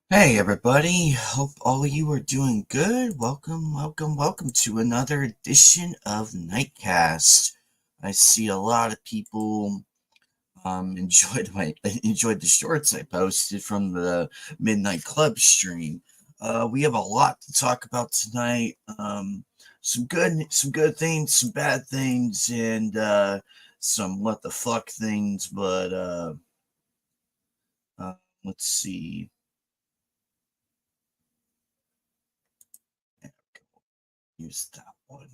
Hey everybody, hope all of you are doing good. Welcome to another edition of Knightcast. I see a lot of people enjoyed the shorts I posted from the Midnight Club stream. We have a lot to talk about tonight. Some good things, some bad things, and some what the fuck things, but uh let's see. Use that one.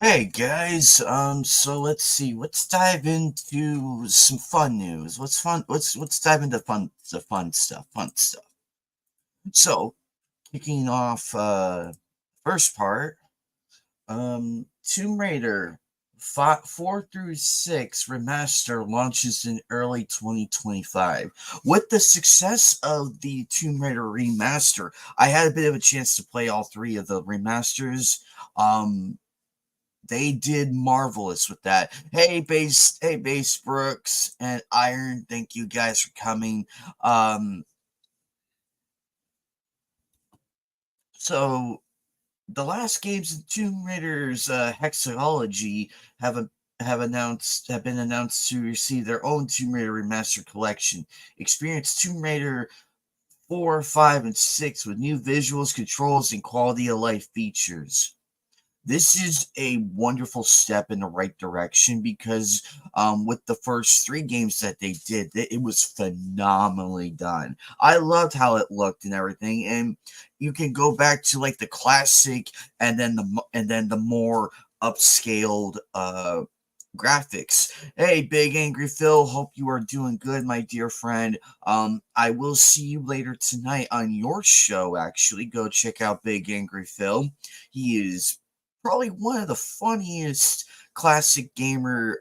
Hey guys, so let's see. Let's dive into some fun news. What's fun? Let's dive into the fun stuff. Fun stuff. So, kicking off first part, Tomb Raider 4 through 6 remaster launches in early 2025. With the success of the Tomb Raider remaster, I had a bit of a chance to play all three of the remasters. They did marvelous with that. Hey Base Brooks and Iron, thank you guys for coming. So the last games in Tomb Raider's hexology have a, have been announced to receive their own Tomb Raider remastered collection. Experience Tomb Raider 4, 5, and 6 with new visuals, controls, and quality of life features. This is a wonderful step in the right direction because with the first three games that they did, it was phenomenally done. I loved how it looked and everything, and you can go back to like the classic and then the more upscaled graphics. Hey, Big Angry Phil, hope you are doing good, my dear friend. I will see you later tonight on your show. Actually, go check out Big Angry Phil. He is probably one of the funniest classic gamer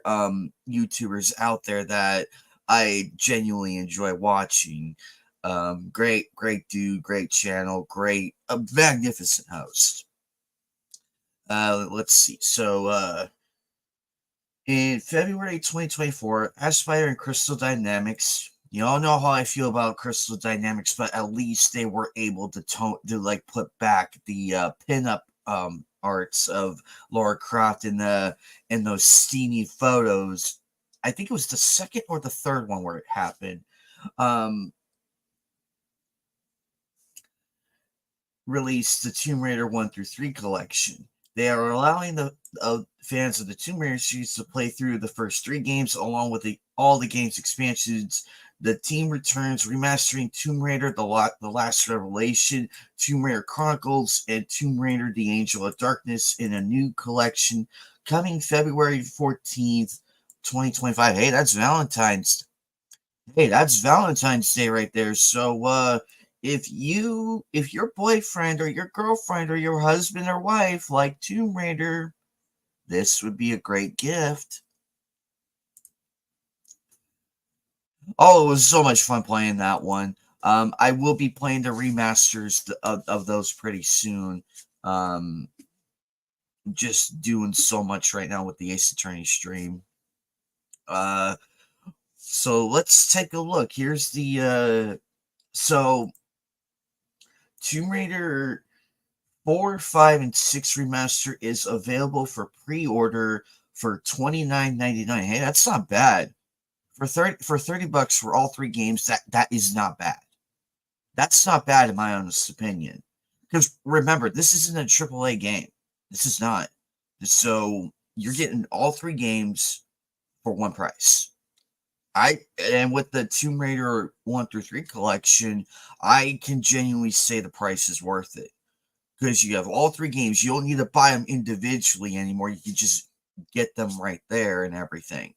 YouTubers out there that I genuinely enjoy watching. Great dude, great channel, great, a magnificent host. Let's see. So, in February 2024, Aspire and Crystal Dynamics. You all know how I feel about Crystal Dynamics, but at least they were able to like put back the pinup arts of Laura Croft in those steamy photos. I think it was the second or the third one where it happened. Um, Released the Tomb Raider 1 through 3 collection. They are allowing the fans of the Tomb Raider series to play through the first three games along with all the game's expansions The team returns remastering Tomb Raider, The Last Revelation, Tomb Raider Chronicles, and Tomb Raider The Angel of Darkness in a new collection coming February 14th, 2025. Hey, that's Valentine's Day right there. So if your boyfriend or your girlfriend or your husband or wife like Tomb Raider, this would be a great gift. Oh, it was so much fun playing that one. I will be playing the remasters of those pretty soon. Just doing so much right now with the Ace Attorney stream. So let's take a look. Here's the so Tomb Raider 4, 5, and 6 remaster is available for pre-order for $29.99. Hey, that's not bad. For $30 for all three games, that is not bad. That's not bad in my honest opinion. Because remember, this isn't a AAA game. This is not. So you're getting all three games for one price. And with the Tomb Raider 1 through 3 collection, I can genuinely say the price is worth it. Because you have all three games. You don't need to buy them individually anymore. You can just get them right there and everything.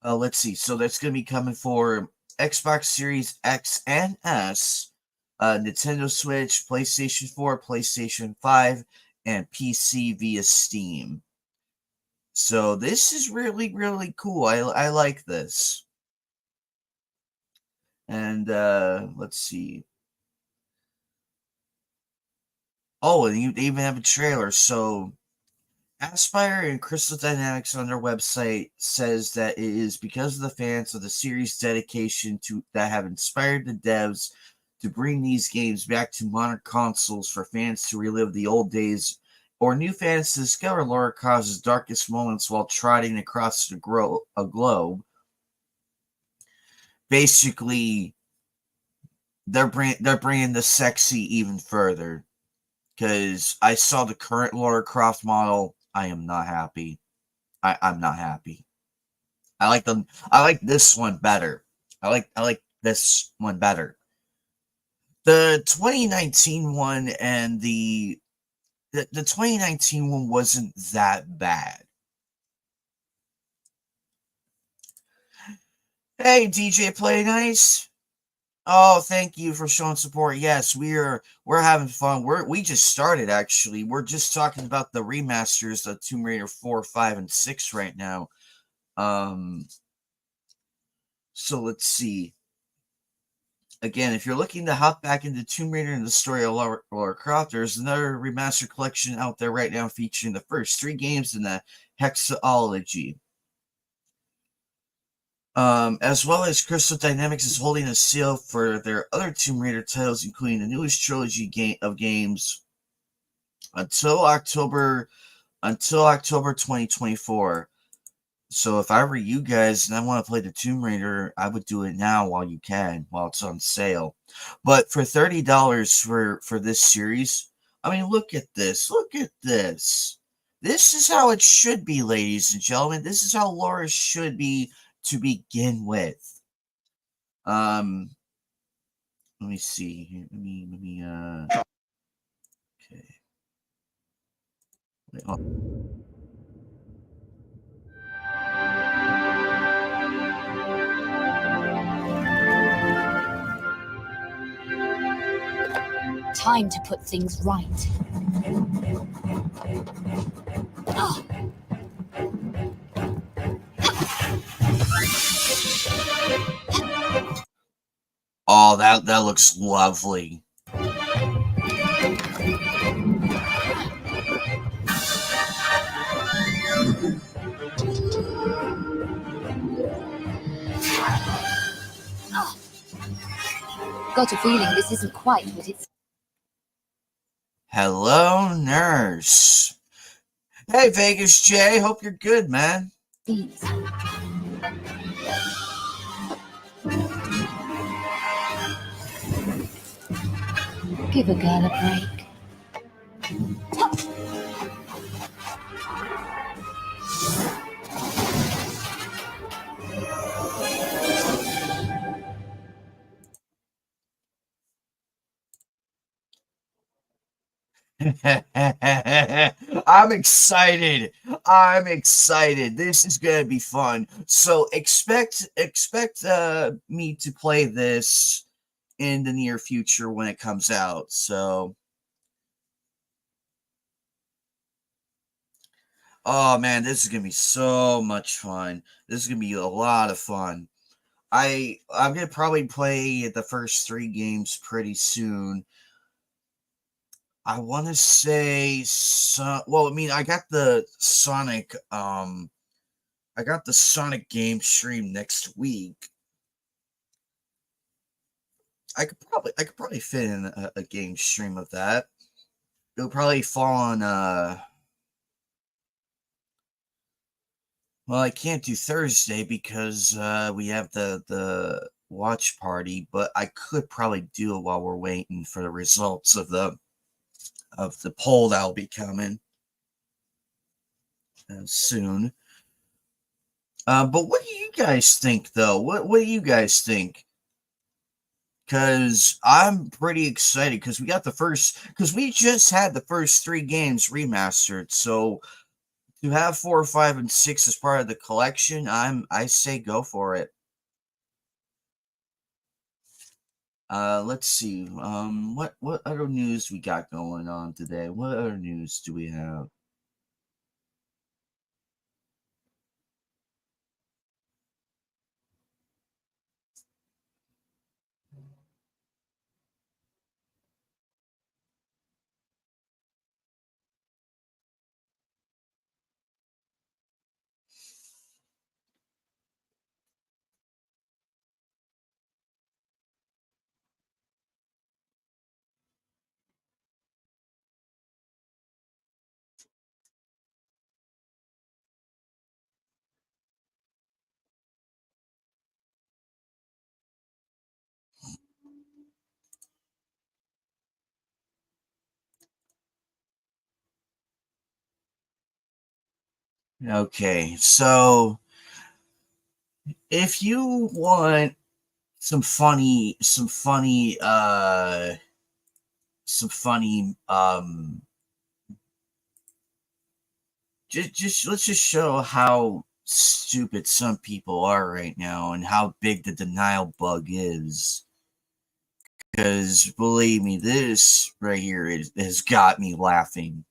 Let's see. So that's going to be coming for Xbox Series X and S, Nintendo Switch, PlayStation 4, PlayStation 5, and PC via Steam. So this is really, really cool. I like this. And let's see. Oh, and they even have a trailer. So Aspire and Crystal Dynamics on their website says that it is because of the fans of the series' dedication to that have inspired the devs to bring these games back to modern consoles for fans to relive the old days, or new fans to discover Lara Croft's darkest moments while trotting across a globe. Basically, they're bringing the sexy even further. Because I saw the current Lara Croft model. I am not happy. I'm not happy. I like this one better. I like this one better. The 2019 one and the 2019 one wasn't that bad. Hey, DJ Play Nice. Oh, thank you for showing support. Yes, we're having fun. We just started actually. We're just talking about the remasters of Tomb Raider 4, 5, and 6 right now. So let's see. Again, if you're looking to hop back into Tomb Raider and the story of Lara Croft, there's another remaster collection out there right now featuring the first 3 games in the hexalogy. As well as Crystal Dynamics is holding a sale for their other Tomb Raider titles, including the newest trilogy of games until October 2024. So if I were you guys and I want to play the Tomb Raider, I would do it now while you can, while it's on sale. But for $30 for this series, I mean, look at this. Look at this. This is how it should be, ladies and gentlemen. This is how Laura should be to begin with. Let me see here. Let me okay. Wait, Time to put things right. Oh, that looks lovely. Got a feeling this isn't quite what it's... Hello, nurse. Hey, Vegas J. Hope you're good, man. Please. Give a girl a break. I'm excited. I'm excited. This is gonna be fun. So expect me to play this in the near future when it comes out. So, oh man, this is gonna be so much fun. This is gonna be a lot of fun. I'm gonna probably play the first 3 games pretty soon. I want to say so. Well, I mean, I got the Sonic game stream next week. I could probably fit in a game stream of that. It'll probably fall on well, I can't do Thursday because we have the watch party, but I could probably do it while we're waiting for the results of the poll that'll be coming soon. But what do you guys think, though? What do you guys think? Because I'm pretty excited because we just had the first 3 games remastered. So to have 4, 5, and 6 as part of the collection, I say go for it. Let's see. What other news we got going on today? What other news do we have? Okay, so if you want some funny just let's just show how stupid some people are right now and how big the denial bug is. Because believe me, this right here has got me laughing.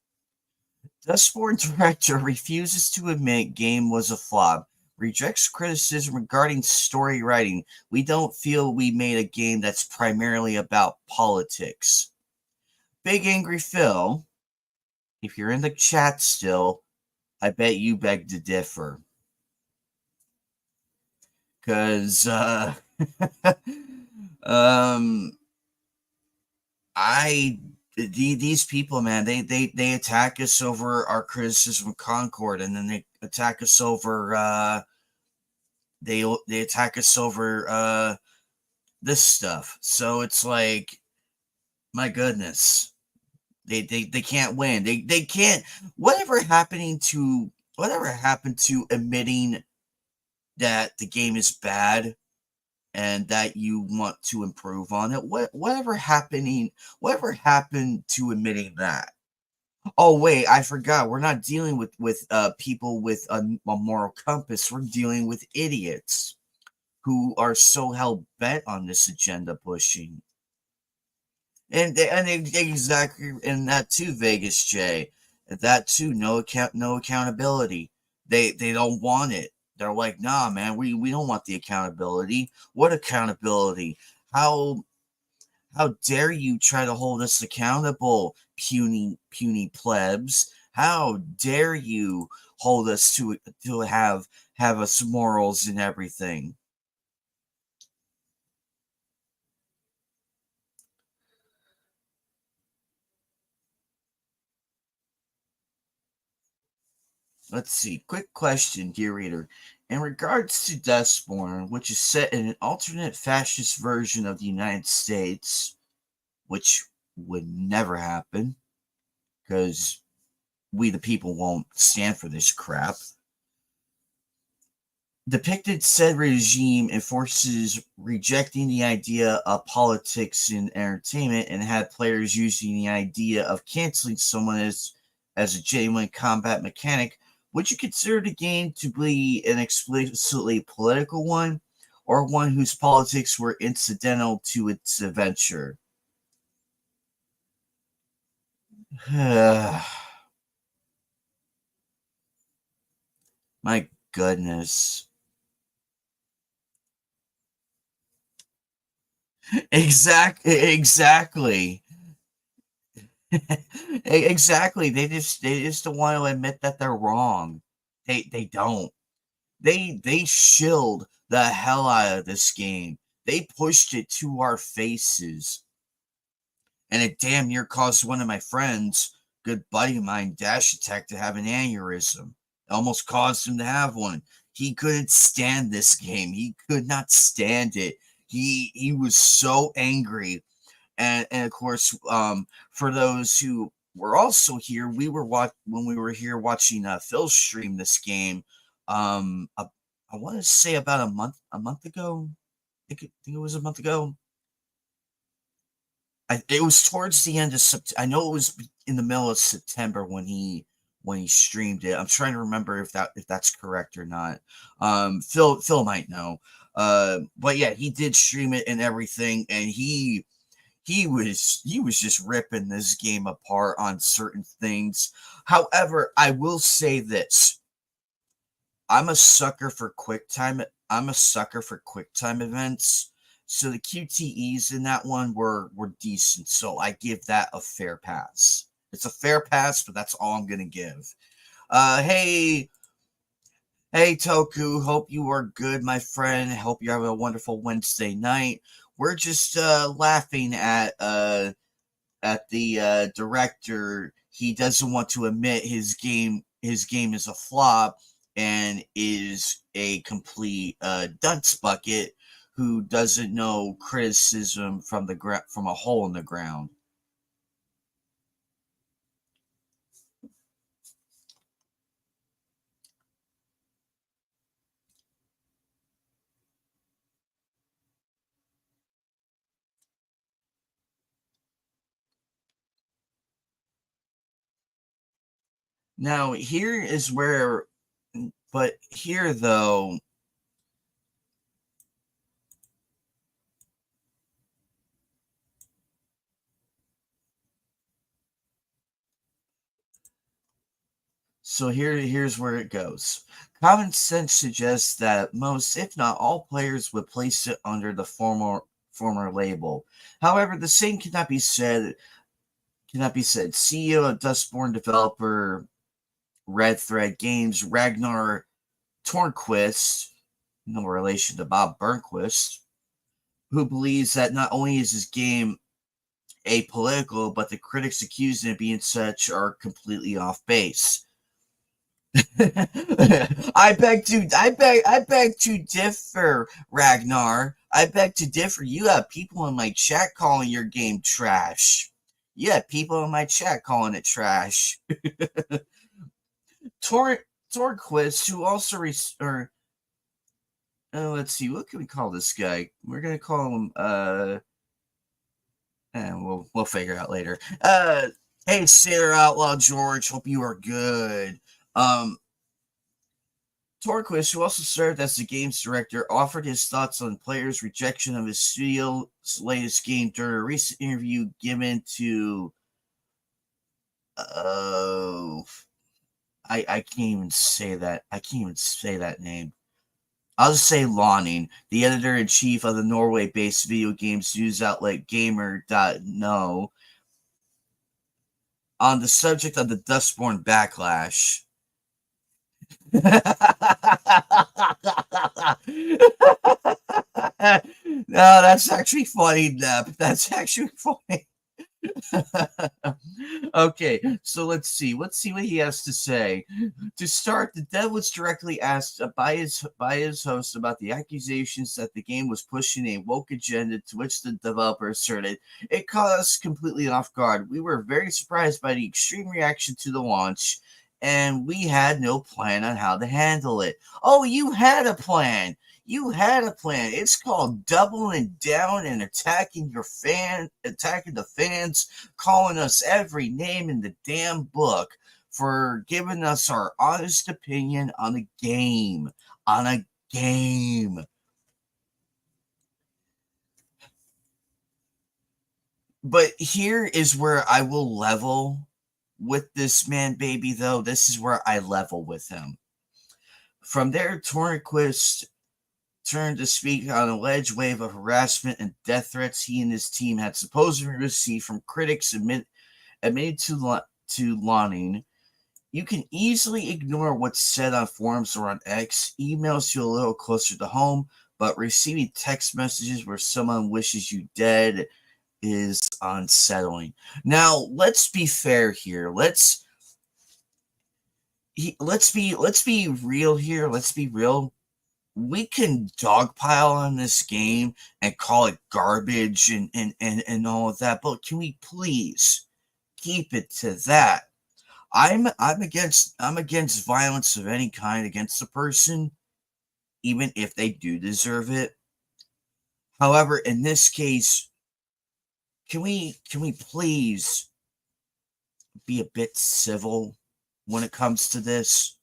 Dustborn director refuses to admit game was a flop. Rejects criticism regarding story writing. We don't feel we made a game that's primarily about politics. Big Angry Phil, if you're in the chat still, I bet you beg to differ. Because, um, these people, man, they attack us over our criticism of Concord, and then they attack us over, they attack us over, this stuff. So it's like, my goodness. They can't win. They can't. Whatever happened to admitting that the game is bad and that you want to improve on it? Whatever happened to admitting that? Oh wait, I forgot. We're not dealing with people with a moral compass. We're dealing with idiots who are so hell bent on this agenda pushing. And exactly, and that too, Vegas J, that too, no accountability. They don't want it. They're like, nah, man, we don't want the accountability. What accountability? How how dare you try to hold us accountable, puny plebs? How dare you hold us to have us morals and everything? Let's see. Quick question, dear reader. In regards to Dustborn, which is set in an alternate fascist version of the United States, which would never happen because we the people won't stand for this crap. depicted said regime enforces rejecting the idea of politics in entertainment and had players using the idea of canceling someone as a genuine combat mechanic. Would you consider the game to be an explicitly political one or one whose politics were incidental to its adventure? My goodness. Exactly. Exactly. They just don't want to admit that they're wrong. They don't. They shilled the hell out of this game. They pushed it to our faces, and it damn near caused one of my friends, good buddy of mine, Dash Attack, to have an aneurysm. It almost caused him to have one. He couldn't stand this game. He could not stand it. He was so angry. And of course, for those who were also here, when we were here watching Phil stream this game. I want to say about a month ago. I think it was a month ago. It was towards the end of September. I know it was in the middle of September when he streamed it. I'm trying to remember if that's correct or not. Phil might know. But yeah, he did stream it and everything, and he was just ripping this game apart on certain things. However, I will say this. I'm a sucker for quick time events. So the QTEs in that one were decent. So I give that a fair pass. It's a fair pass, but that's all I'm gonna give. Hey, Toku, hope you are good, my friend. Hope you have a wonderful Wednesday night. We're just laughing at the director. He doesn't want to admit his game is a flop and is a complete dunce bucket who doesn't know criticism from a hole in the ground. Now here is where, but here though, so here's where it goes. Common sense suggests that most, if not all, players would place it under the former label. However, the same cannot be said. CEO of Dustborn developer Red Thread Games, Ragnar Tornquist, no relation to Bob Burnquist, who believes that not only is his game apolitical, but the critics accusing it of being such are completely off base. I beg to differ, Ragnar. I beg to differ. You have people in my chat calling your game trash. You have people in my chat calling it trash. Tor Torquist, who also let's see, what can we call this guy? We're gonna call him and we'll figure out later. Hey Sailor Outlaw George, hope you are good. Torquist, who also served as the game's director, offered his thoughts on players' rejection of his studio's latest game during a recent interview given to. Uh, I can't even say that. I can't even say that name. I'll just say Lawning, the editor in chief of the Norway based video games news outlet Gamer.no, on the subject of the Dustborn backlash. No, that's actually funny, Nep. That's actually funny. Okay, so let's see. Let's see what he has to say. To start, the dev was directly asked by his host about the accusations that the game was pushing a woke agenda, to which the developer asserted, "It caught us completely off guard. We were very surprised by the extreme reaction to the launch. and we had no plan on how to handle it. Oh, you had a plan. You had a plan. It's called doubling down and attacking the fans, calling us every name in the damn book for giving us our honest opinion on a game. On a game. But here is where I will level with this man, baby, though. This is where I level with him. From there, Tornquist turned to speak on an alleged wave of harassment and death threats he and his team had supposedly received from critics admitted to Lonning. You can easily ignore what's said on forums or on X. Emails you a little closer to home, but receiving text messages where someone wishes you dead is unsettling. Now, let's be fair here. Let's be real here. Let's be real. We can dogpile on this game and call it garbage and all of that, but can we please keep it to that? I'm against violence of any kind against a person, even if they do deserve it. However, in this case, can we please be a bit civil when it comes to this?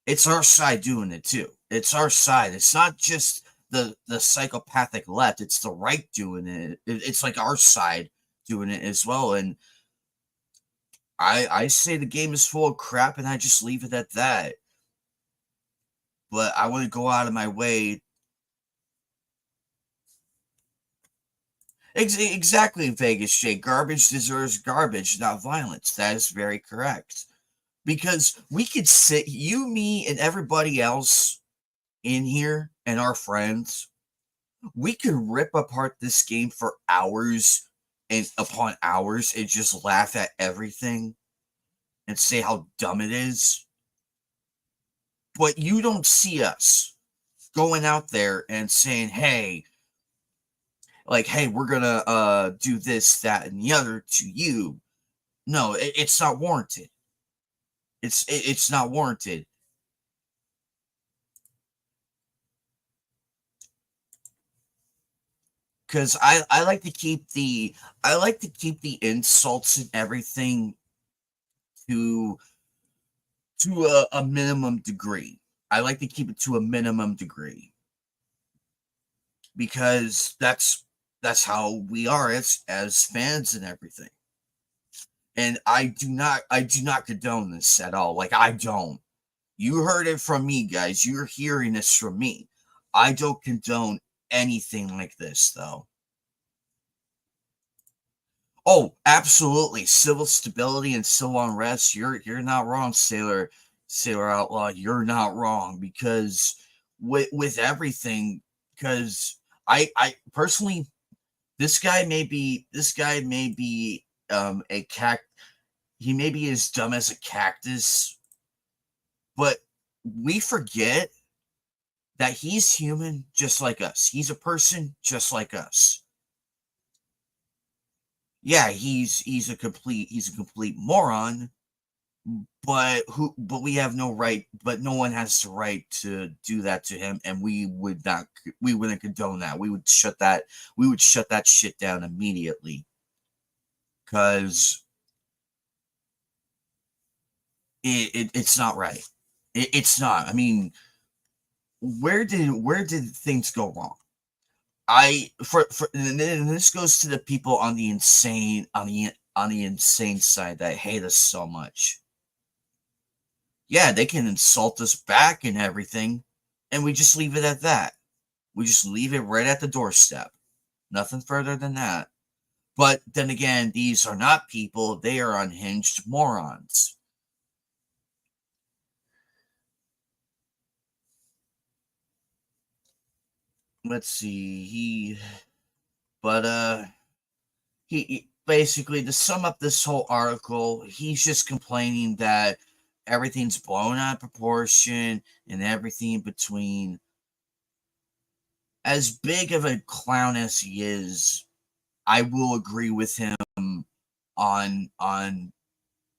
It's our side doing it too. It's our side. It's not just the psychopathic left. It's the right doing it. It's like our side doing it as well. And I say the game is full of crap, and I just leave it at that. But I want to go out of my way. Exactly, Vegas J. Garbage deserves garbage, not violence. That is very correct. Because we could sit, you, me, and everybody else in here, and our friends, we could rip apart this game for hours and upon hours and just laugh at everything and say how dumb it is. But you don't see us going out there and saying, hey, we're gonna do this, that, and the other to you. No, it's not warranted. It's not warranted. Because I like to keep the insults and everything to a minimum degree. I like to keep it to a minimum degree because that's how we are as fans and everything. And I do not condone this at all. Like, I don't. You heard it from me, guys. You're hearing this from me. I don't condone anything like this, though. Oh, absolutely. Civil stability and civil unrest. You're not wrong, Sailor Outlaw. You're not wrong, because with everything, because I personally, this guy may be a he may be as dumb as a cactus, but we forget that he's human just like us. He's a person just like us. Yeah, he's a complete moron, but we have no right, but no one has the right to do that to him, and we wouldn't condone that. We would shut that shit down immediately, because it's not right. It's not. I mean, where did things go wrong? And this goes to the people on the insane side that hate us so much. Yeah, they can insult us back and everything, and we just leave it at that. We just leave it right at the doorstep. Nothing further than that. But then again, these are not people, they are unhinged morons. Let's see, he basically, to sum up this whole article, he's just complaining that everything's blown out of proportion and everything in between. As big of a clown as he is, I will agree with him on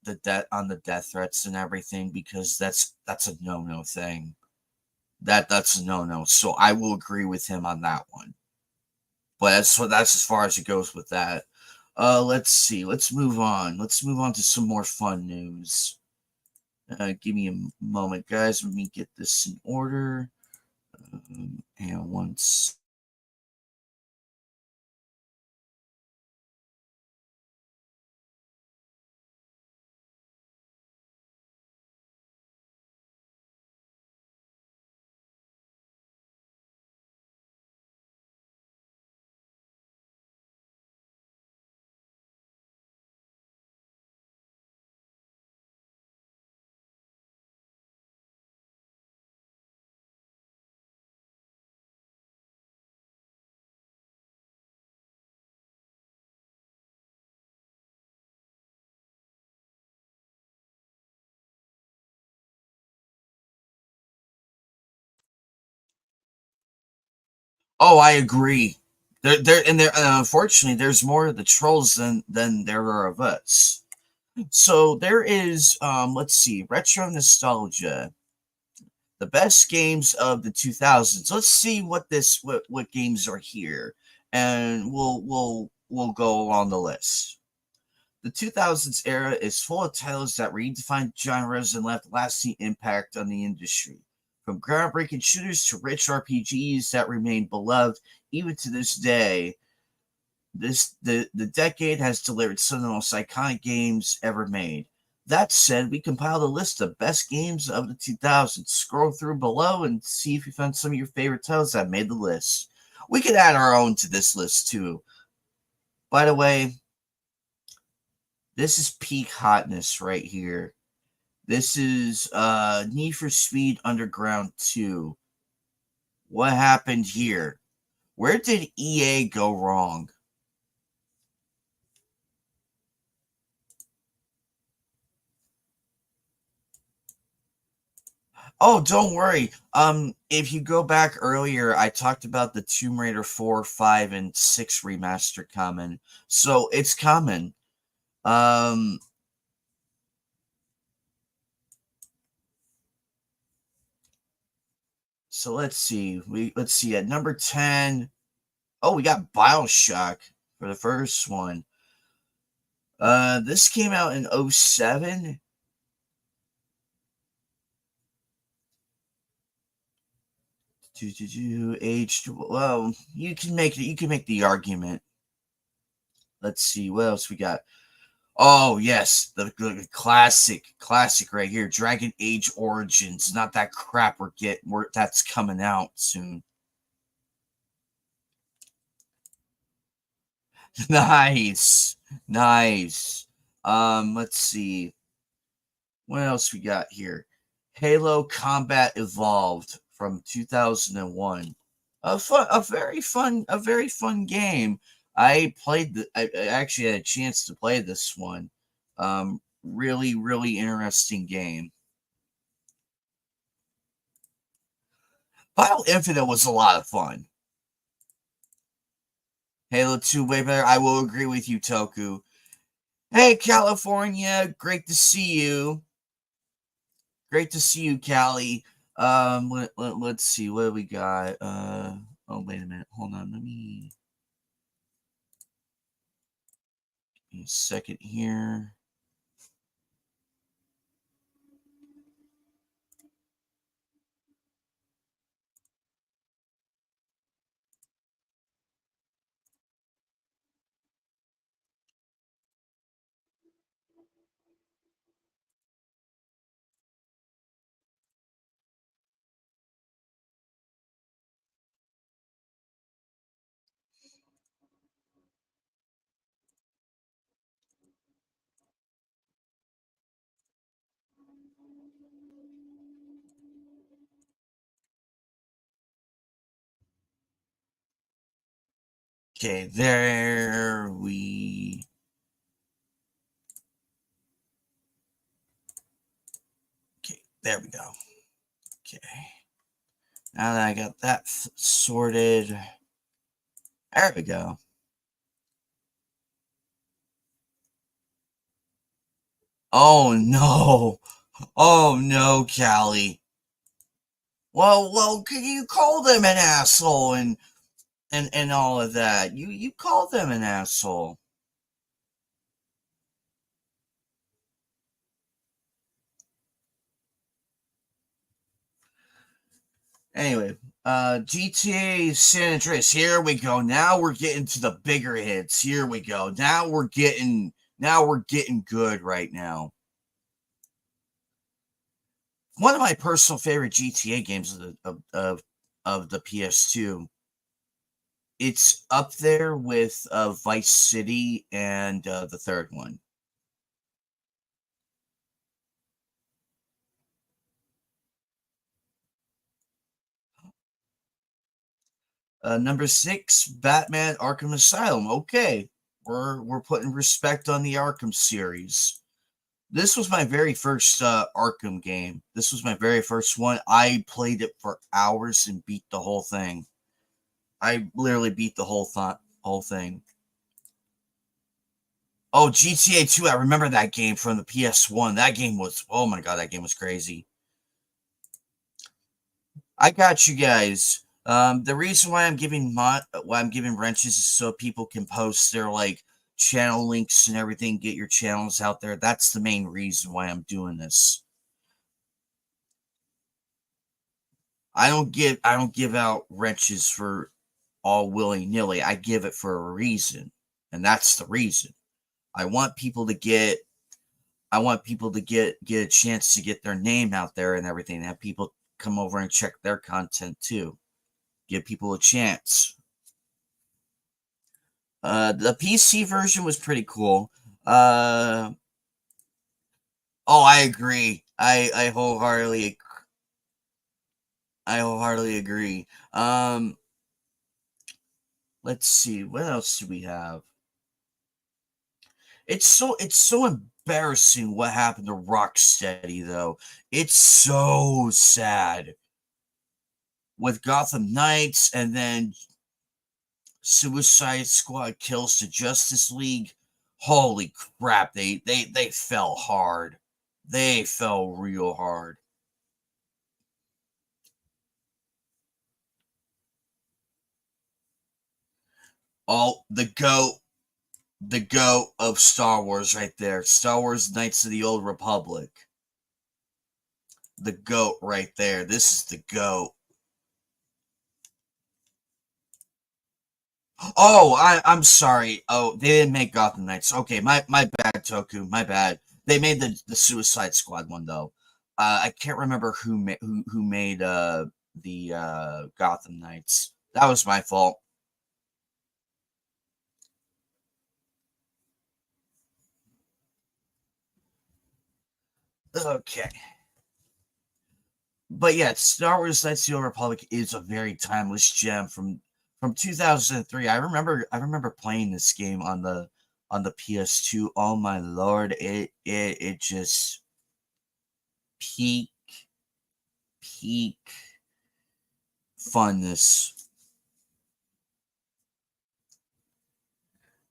the death threats and everything, because that's a no thing. That's a no. So I will agree with him on that one. But that's as far as it goes with that. Let's see. Let's move on. Let's move on to some more fun news. Give me a moment, guys. Let me get this in order. And once. Oh, I agree. Unfortunately, there's more of the trolls than there are of us. So there is, let's see, retro nostalgia, the best games of the 2000s. Let's see what games are here, and we'll go along the list. The 2000s era is full of titles that redefined genres and left lasting impact on the industry. From groundbreaking shooters to rich RPGs that remain beloved even to this day, the decade has delivered some of the most iconic games ever made. That said, we compiled a list of best games of the 2000s. Scroll through below and see if you found some of your favorite titles that made the list. We could add our own to this list too. By the way, this is peak hotness right here. This is Need for Speed Underground 2. What happened here? Where did EA go wrong? Oh, don't worry. If you go back earlier, I talked about the Tomb Raider 4, 5, and 6 remaster coming. So it's coming. Um, so let's see. Let's see at number 10. Oh, we got BioShock for the first one. This came out in 07. Aged well. You can make the argument. Let's see what else we got. Oh yes, the classic right here, Dragon Age Origins. Not that crap that's coming out soon. Nice. Let's see what else we got here. Halo Combat Evolved from 2001. A very fun game. I actually had a chance to play this one. Really interesting game. Bio Infinite was a lot of fun. Halo 2 way better. I will agree with you, Toku. Hey, California, great to see you. Great to see you, Callie. Let's see what do we got. Oh wait a minute, hold on. Let me give me a second here. Okay, there we. Okay, there we go. Okay, now that I got that sorted, there we go. Oh no. Oh no, Callie. Well, you call them an asshole and all of that. You call them an asshole. Anyway, GTA San Andreas. Here we go. Now we're getting to the bigger hits. Here we go. Now we're getting good right now. One of my personal favorite GTA games of the PS2. It's up there with Vice City and the third one. Number 6, Batman Arkham Asylum. Okay, we're putting respect on the Arkham series. This was my very first Arkham game. This was my very first one. I played it for hours and beat the whole thing. I literally beat the whole thing. Oh, GTA 2, I remember that game from the PS1. That game was, oh my god, that game was crazy. I got you guys. The reason why I'm giving wrenches is so people can post their like channel links and everything, get your channels out there. That's the main reason why I'm doing this. I don't give out wrenches for all willy nilly. I give it for a reason, and that's the reason. I want people to get I want people to get a chance to get their name out there and everything. Have people come over and check their content too. Give people a chance. The PC version was pretty cool. Oh, I agree. I wholeheartedly agree. Let's see. What else do we have? It's so embarrassing what happened to Rocksteady though. It's so sad with Gotham Knights and then Suicide Squad kills the Justice League. Holy crap, they fell hard. They fell real hard. Oh, the goat of Star Wars right there. Star Wars Knights of the Old Republic. The goat right there. This is the goat. Oh, I'm sorry. Oh, they didn't make Gotham Knights. Okay, my bad, Toku. My bad. They made the Suicide Squad one though. I can't remember who made the Gotham Knights. That was my fault. Okay. But yeah, Star Wars Knights of the Old Republic is a very timeless gem from 2003. I remember playing this game on the PS2. Oh my lord, it just peak peak funness.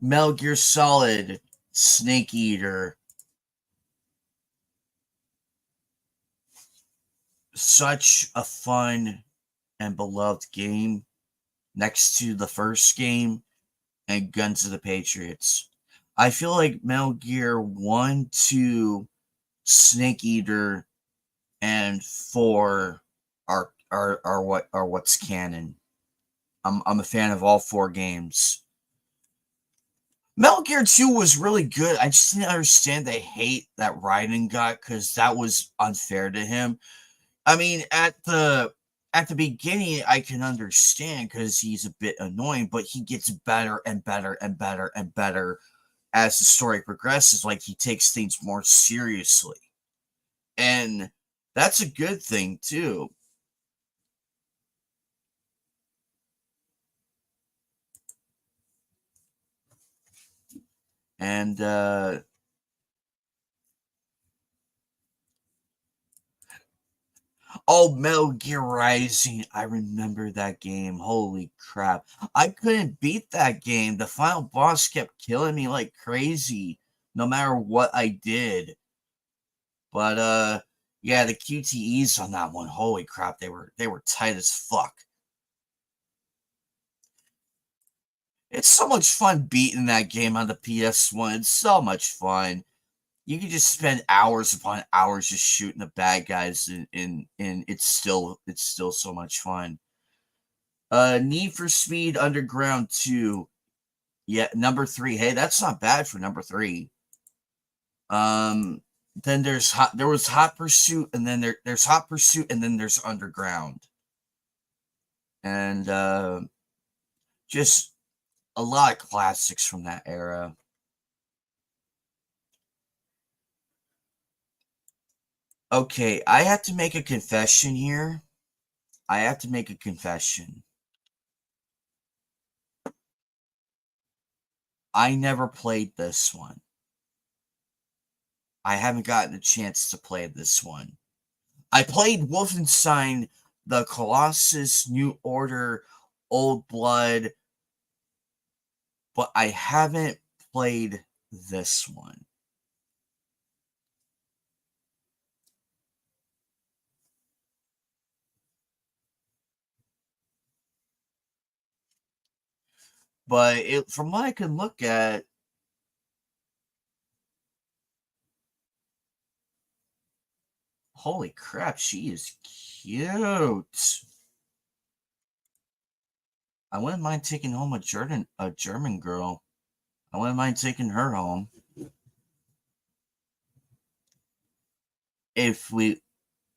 Metal Gear Solid, Snake Eater, such a fun and beloved game next to the first game and Guns of the Patriots. I feel like Metal Gear 1, 2, Snake Eater, and 4 are what's canon. I'm a fan of all 4 games. Metal Gear 2 was really good. I just didn't understand the hate that Raiden got because that was unfair to him. I mean, at the beginning, I can understand because he's a bit annoying, but he gets better and better and better and better as the story progresses. Like he takes things more seriously, and that's a good thing too. And oh, Metal Gear Rising, I remember that game. Holy crap. I couldn't beat that game. The final boss kept killing me like crazy, no matter what I did. But yeah, the QTEs on that one, holy crap, they were tight as fuck. It's so much fun beating that game on the PS1. It's so much fun. You can just spend hours upon hours just shooting the bad guys, and it's still so much fun. Need for Speed Underground 2. Yeah, number 3. Hey, that's not bad for number 3. Um, then there was Hot Pursuit, and then there's Hot Pursuit, and then there's Underground, and just a lot of classics from that era. Okay, I have to make a confession here. I have to make a confession. I never played this one. I haven't gotten a chance to play this one. I played Wolfenstein, the Colossus, New Order, Old Blood, but I haven't played this one. But from what I can look at, holy crap, she is cute. I wouldn't mind taking home a German girl. I wouldn't mind taking her home. If we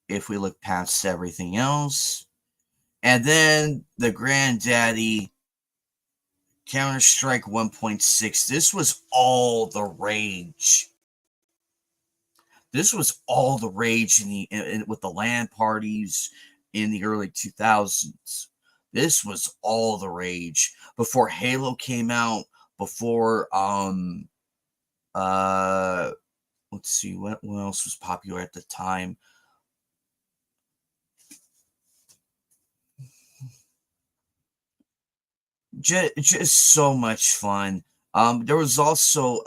look past everything else. And then the granddaddy, Counter-Strike 1.6. This was all the rage. This was all the rage with the LAN parties in the early 2000s. This was all the rage before Halo came out, before let's see what else was popular at the time. Just so much fun. There was also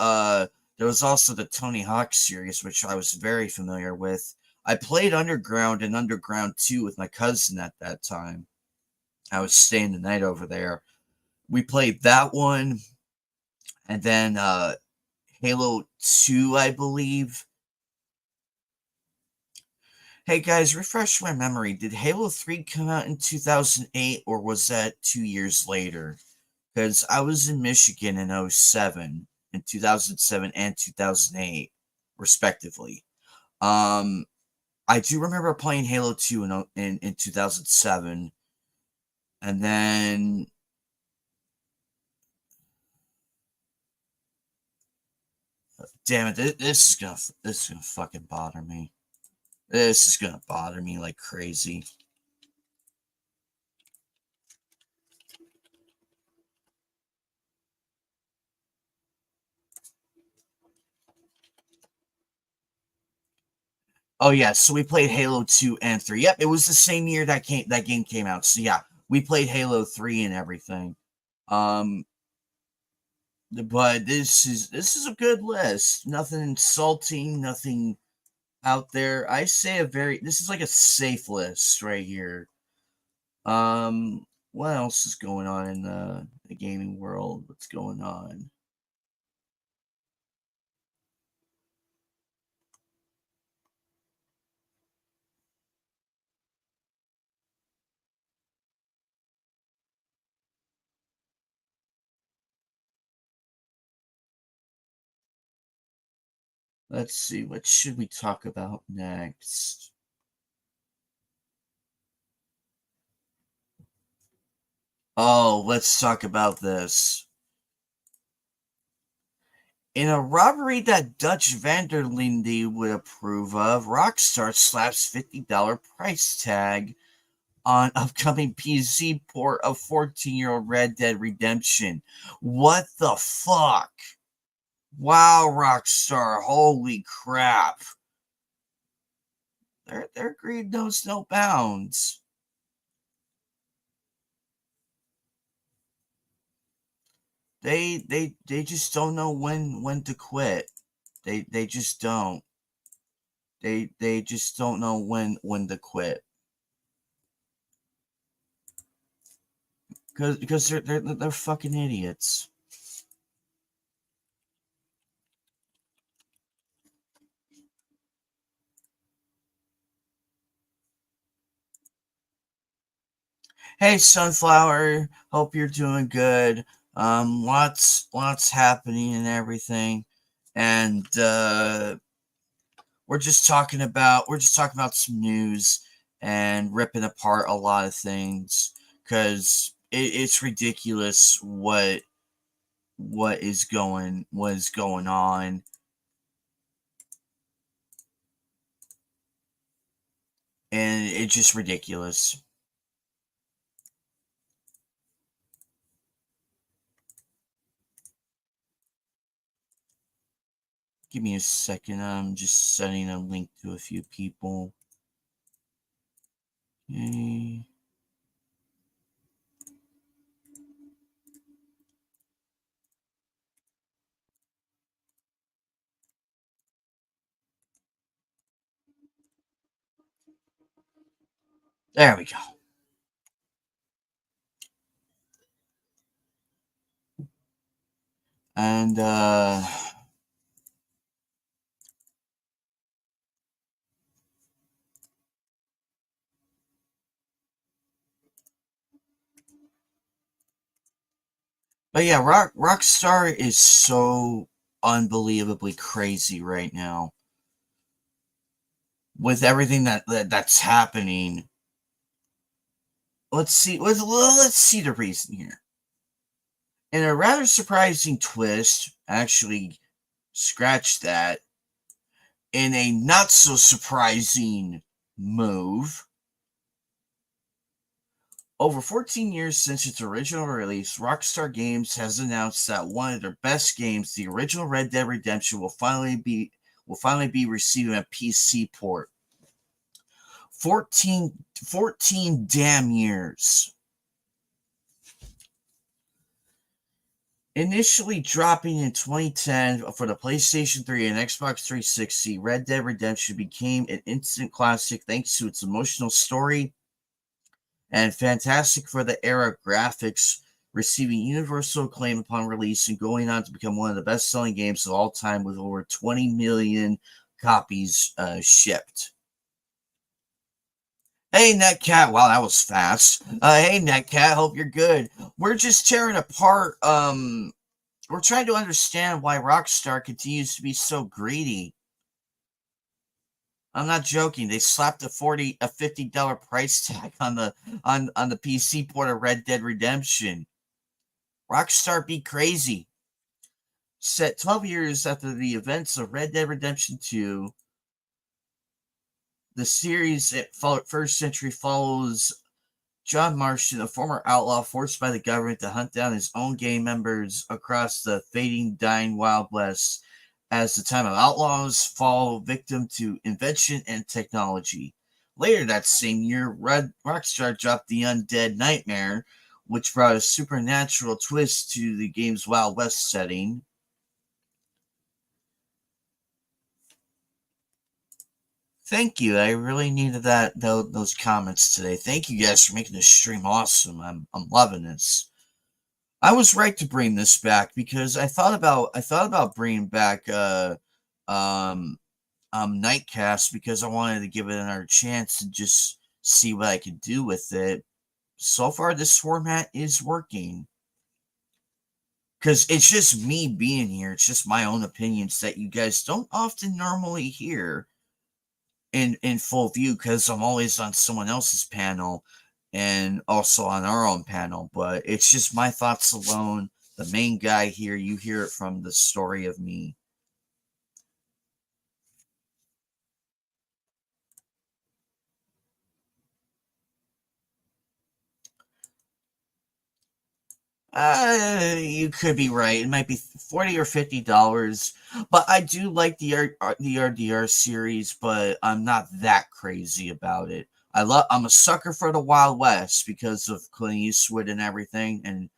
the Tony Hawk series, which I was very familiar with. I played Underground and Underground 2 with my cousin at that time. I was staying the night over there. We played that one, and then Halo 2, I believe. Hey guys, refresh my memory. Did Halo 3 come out in 2008, or was that 2 years later? Because I was in Michigan in 07, in 2007 and 2008, respectively. I do remember playing Halo 2 in 2007, and then damn it, this is gonna fucking bother me. This is gonna bother me like crazy. Oh yeah, so we played Halo 2 and 3. Yep, it was the same year that game came out. So yeah, we played Halo 3 and everything. But this is a good list. Nothing insulting, nothing out there. I say this is like a safe list right here. What else is going on in the gaming world? What's going on? Let's see, what should we talk about next? Oh, let's talk about this. In a robbery that Dutch Vanderlinde would approve of, Rockstar slaps $50 price tag on upcoming PC port of 14-year-old Red Dead Redemption. What the fuck? Wow, Rockstar, holy crap. Their greed knows no bounds. They just don't know when to quit. They just don't. They just don't know when to quit. Because they're fucking idiots. Hey, Sunflower. Hope you're doing good. Lots happening and everything, and we're just talking about some news and ripping apart a lot of things because it's ridiculous what is going on, and it's just ridiculous. Give me a second. I'm just sending a link to a few people. Okay. There we go. And but yeah, Rockstar is so unbelievably crazy right now with everything that's happening. Let's see the reason here. In a rather surprising twist, actually scratch that. In a not so surprising move, over 14 years since its original release, Rockstar Games has announced that one of their best games, the original Red Dead Redemption, will finally be receiving a PC port. 14 damn years. Initially dropping in 2010 for the PlayStation 3 and Xbox 360, Red Dead Redemption became an instant classic thanks to its emotional story and fantastic for the era graphics, receiving universal acclaim upon release and going on to become one of the best-selling games of all time with over 20 million copies shipped. Hey, Netcat. Wow, that was fast. Hey, Netcat. Hope you're good. We're just tearing apart. We're trying to understand why Rockstar continues to be so greedy. I'm not joking. They slapped a $50 price tag on the PC port of Red Dead Redemption. Rockstar be crazy. Set 12 years after the events of Red Dead Redemption 2, the series First Century follows John Marston, a former outlaw forced by the government to hunt down his own gang members across the fading, dying Wild West as the time of outlaws fall victim to invention and technology. Later that same year, Rockstar dropped The Undead Nightmare, which brought a supernatural twist to the game's Wild West setting. Thank you. I really needed those comments today. Thank you guys for making this stream awesome. I'm loving this. I was right to bring this back because I thought about bringing back um Knightcast because I wanted to give it another chance to just see what I could do with it. So far this format is working because it's just me being here. It's just my own opinions that you guys don't often normally hear in full view because I'm always on someone else's panel and also on our own panel. But it's just my thoughts alone. The main guy here, you hear it from the story of me. You could be right. It might be $40 or $50, but I do like the RDR series, but I'm not that crazy about it. I'm a sucker for the Wild West because of Clint Eastwood and everything,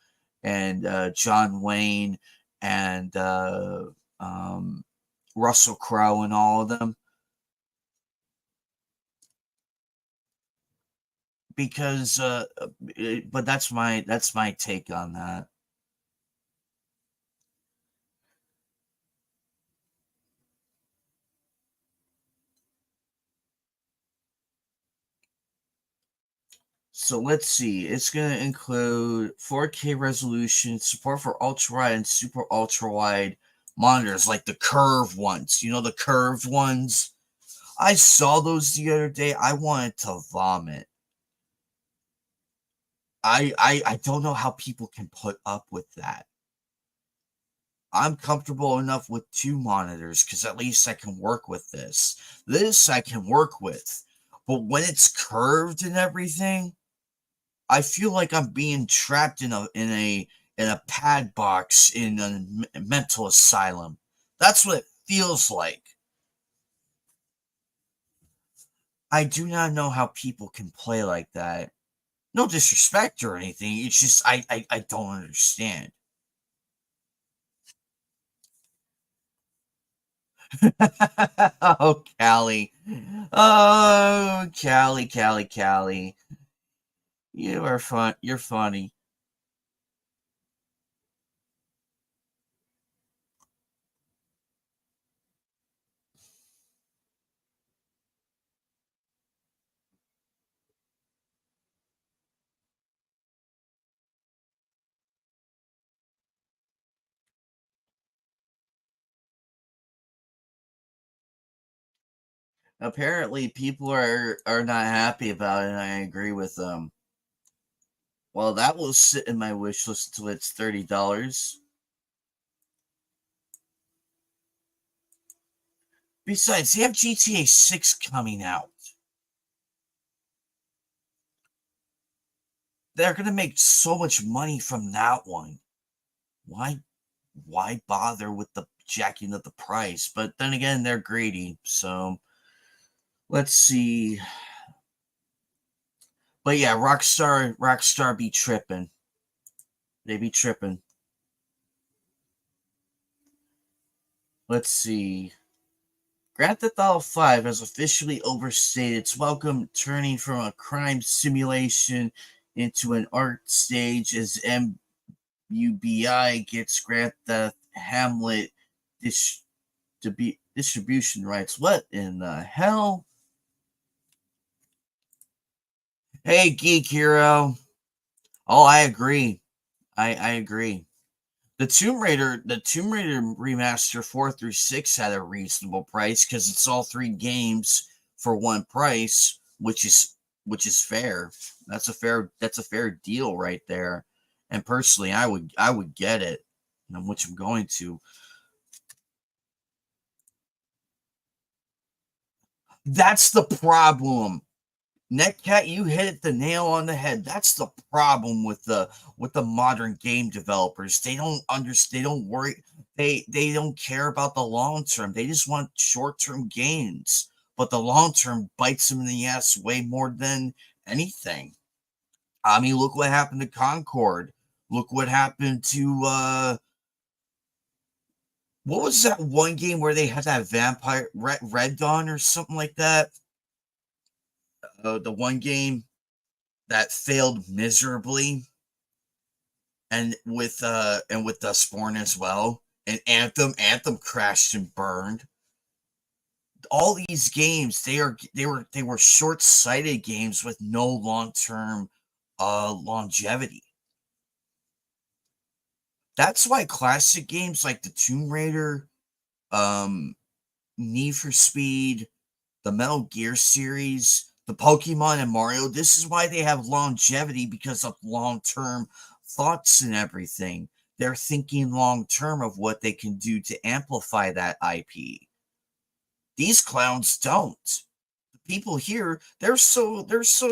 and John Wayne and um, Russell Crowe and all of them. because but that's my take on that. So let's see. It's going to include 4K resolution, support for ultra wide and super ultra wide monitors, like the curved ones. You know, the curved ones. I saw those the other day. I wanted to vomit. I don't know how people can put up with that. I'm comfortable enough with two monitors because at least I can work with this. This I can work with. But when it's curved and everything, I feel like I'm being trapped in a pad box in a mental asylum. That's what it feels like. I do not know how people can play like that. No disrespect or anything. It's just I don't understand. Oh, Callie. Oh, Callie. You are fun. You're funny. Apparently, people are not happy about it, and I agree with them. Well, that will sit in my wish list until it's $30. Besides, they have GTA 6 coming out. They're gonna make so much money from that one. Why why bother with the jacking of the price? But then again, they're greedy, so let's see. But yeah, Rockstar be tripping. They be tripping. Let's see. Grand Theft Auto 5 has officially overstayed its welcome, turning from a crime simulation into an art stage as MUBI gets Grand Theft Hamlet distribution rights. What in the hell? Hey, Geek Hero. Oh, I agree. I agree. The Tomb Raider remaster 4 through 6 had a reasonable price because it's all three games for one price, which is fair. That's a fair deal right there. And personally, I would get it, which I'm going to. That's the problem. Netcat, you hit it the nail on the head. That's the problem with the modern game developers. They don't understand. They don't worry. They don't care about the long term. They just want short term gains. But the long term bites them in the ass way more than anything. I mean, look what happened to Concord. Look what happened to what was that one game where they had that vampire Red Dawn or something like that? The one game that failed miserably, and with the Spawn as well, and Anthem crashed and burned. All these games, they were short-sighted games with no long-term longevity. That's why classic games like the Tomb Raider, um Need for Speed, the Metal Gear series, the Pokemon and Mario, this is why they have longevity, because of long term thoughts and everything. They're thinking long term of what they can do to amplify that IP. These clowns don't. The people here, they're so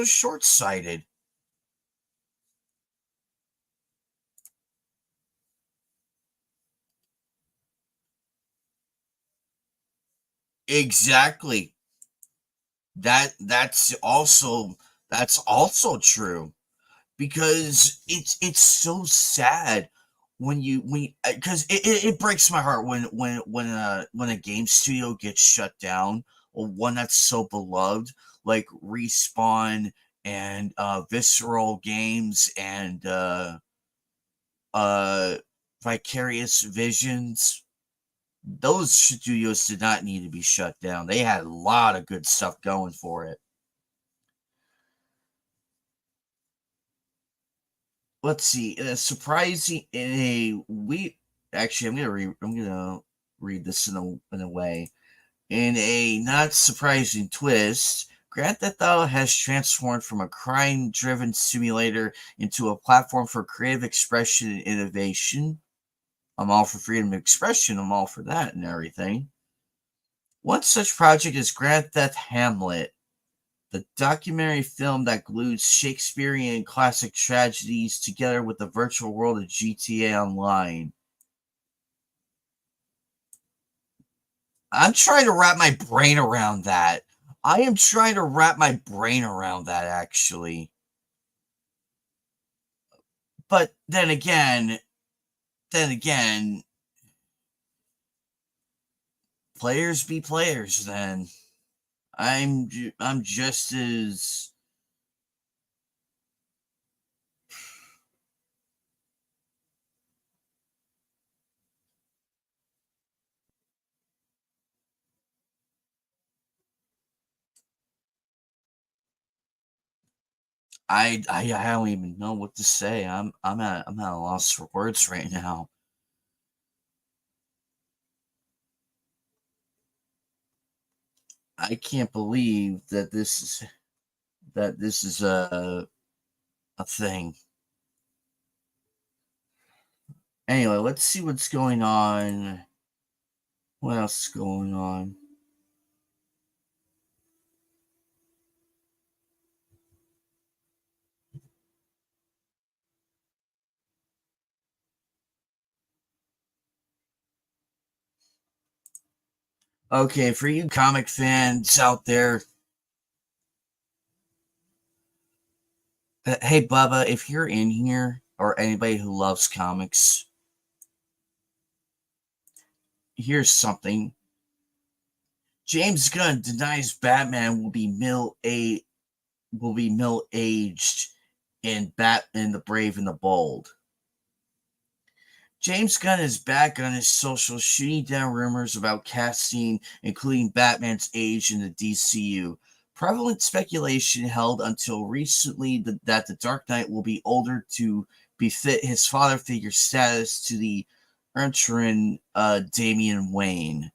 short sighted. Exactly. That's also true, because it's so sad when because it breaks my heart when a game studio gets shut down, or one that's so beloved like Respawn and Visceral Games and uh, Vicarious Visions. Those studios did not need to be shut down. They had a lot of good stuff going for it. Let's see. Surprising in a we actually I'm gonna read this in a way. In a not surprising twist, Grand Theft Auto has transformed from a crime-driven simulator into a platform for creative expression and innovation. I'm all for freedom of expression. I'm all for that and everything. One such project is Grand Theft Hamlet, the documentary film that glues Shakespearean classic tragedies together with the virtual world of GTA Online. I'm trying to wrap my brain around that. I am trying to wrap my brain around that, actually. But then again, players be players. Then I'm just as I don't even know what to say. I'm at a loss for words right now. I can't believe that this is a thing. Anyway, let's see what's going on. What else is going on? Okay, for you comic fans out there, hey Bubba, if you're in here or anybody who loves comics, here's something. James Gunn denies Batman will be middle aged in Batman the Brave and the Bold. James Gunn is back on his socials shooting down rumors about casting, including Batman's age in the DCU. Prevalent speculation held until recently that the Dark Knight will be older to befit his father figure status to the Urcheron Damian Wayne.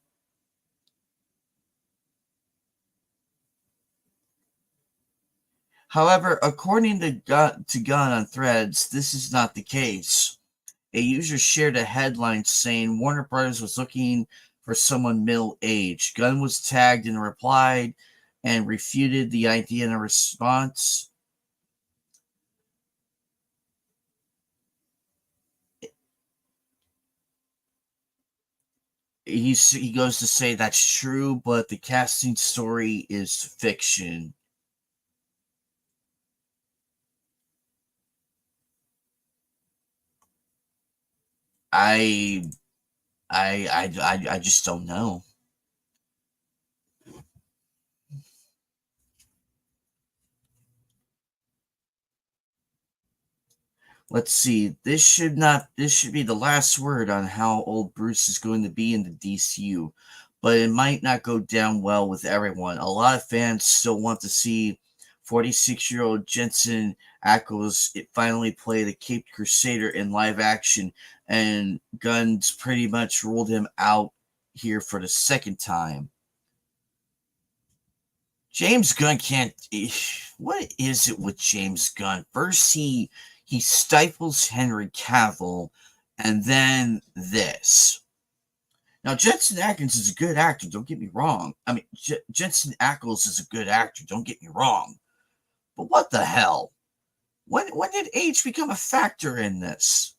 However, according to Gunn on Threads, this is not the case. A user shared a headline saying Warner Brothers was looking for someone middle-aged. Gunn was tagged and replied and refuted the idea in a response. He goes to say that's true, but the casting story is fiction. I I just don't know. Let's see. This should be the last word on how old Bruce is going to be in the DCU, but it might not go down well with everyone. A lot of fans still want to see 46-year-old Jensen Ackles finally play the Caped Crusader in live action, and Gunn's pretty much ruled him out here for the second time. James Gunn can't. What is it with James Gunn? First, he stifles Henry Cavill, and then this. Now, Jensen Ackles is a good actor. Don't get me wrong. I mean, Jensen Ackles is a good actor. Don't get me wrong. But what the hell? When did age become a factor in this?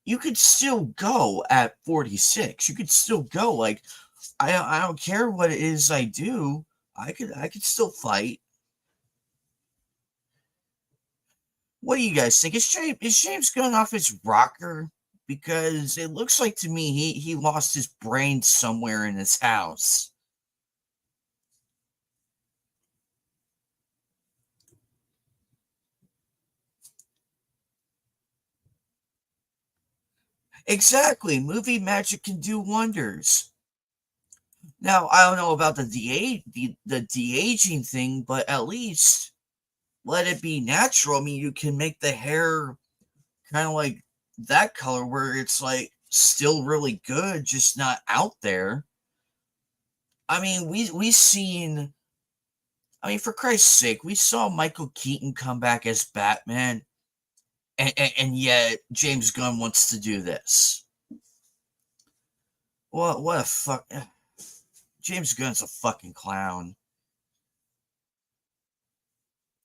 You could still go at 46. You could still go like I don't care what it is I do. I could still fight. What do you guys think? Is James going off his rocker? Because it looks like to me he lost his brain somewhere in his house. Exactly. Movie magic can do wonders. Now, I don't know about the de-aging thing, but at least let it be natural. I mean, you can make the hair kind of like that color where it's like still really good, just not out there. I mean, we seen. I mean, for Christ's sake, we saw Michael Keaton come back as Batman, and yet James Gunn wants to do this. What a fuck! James Gunn's a fucking clown.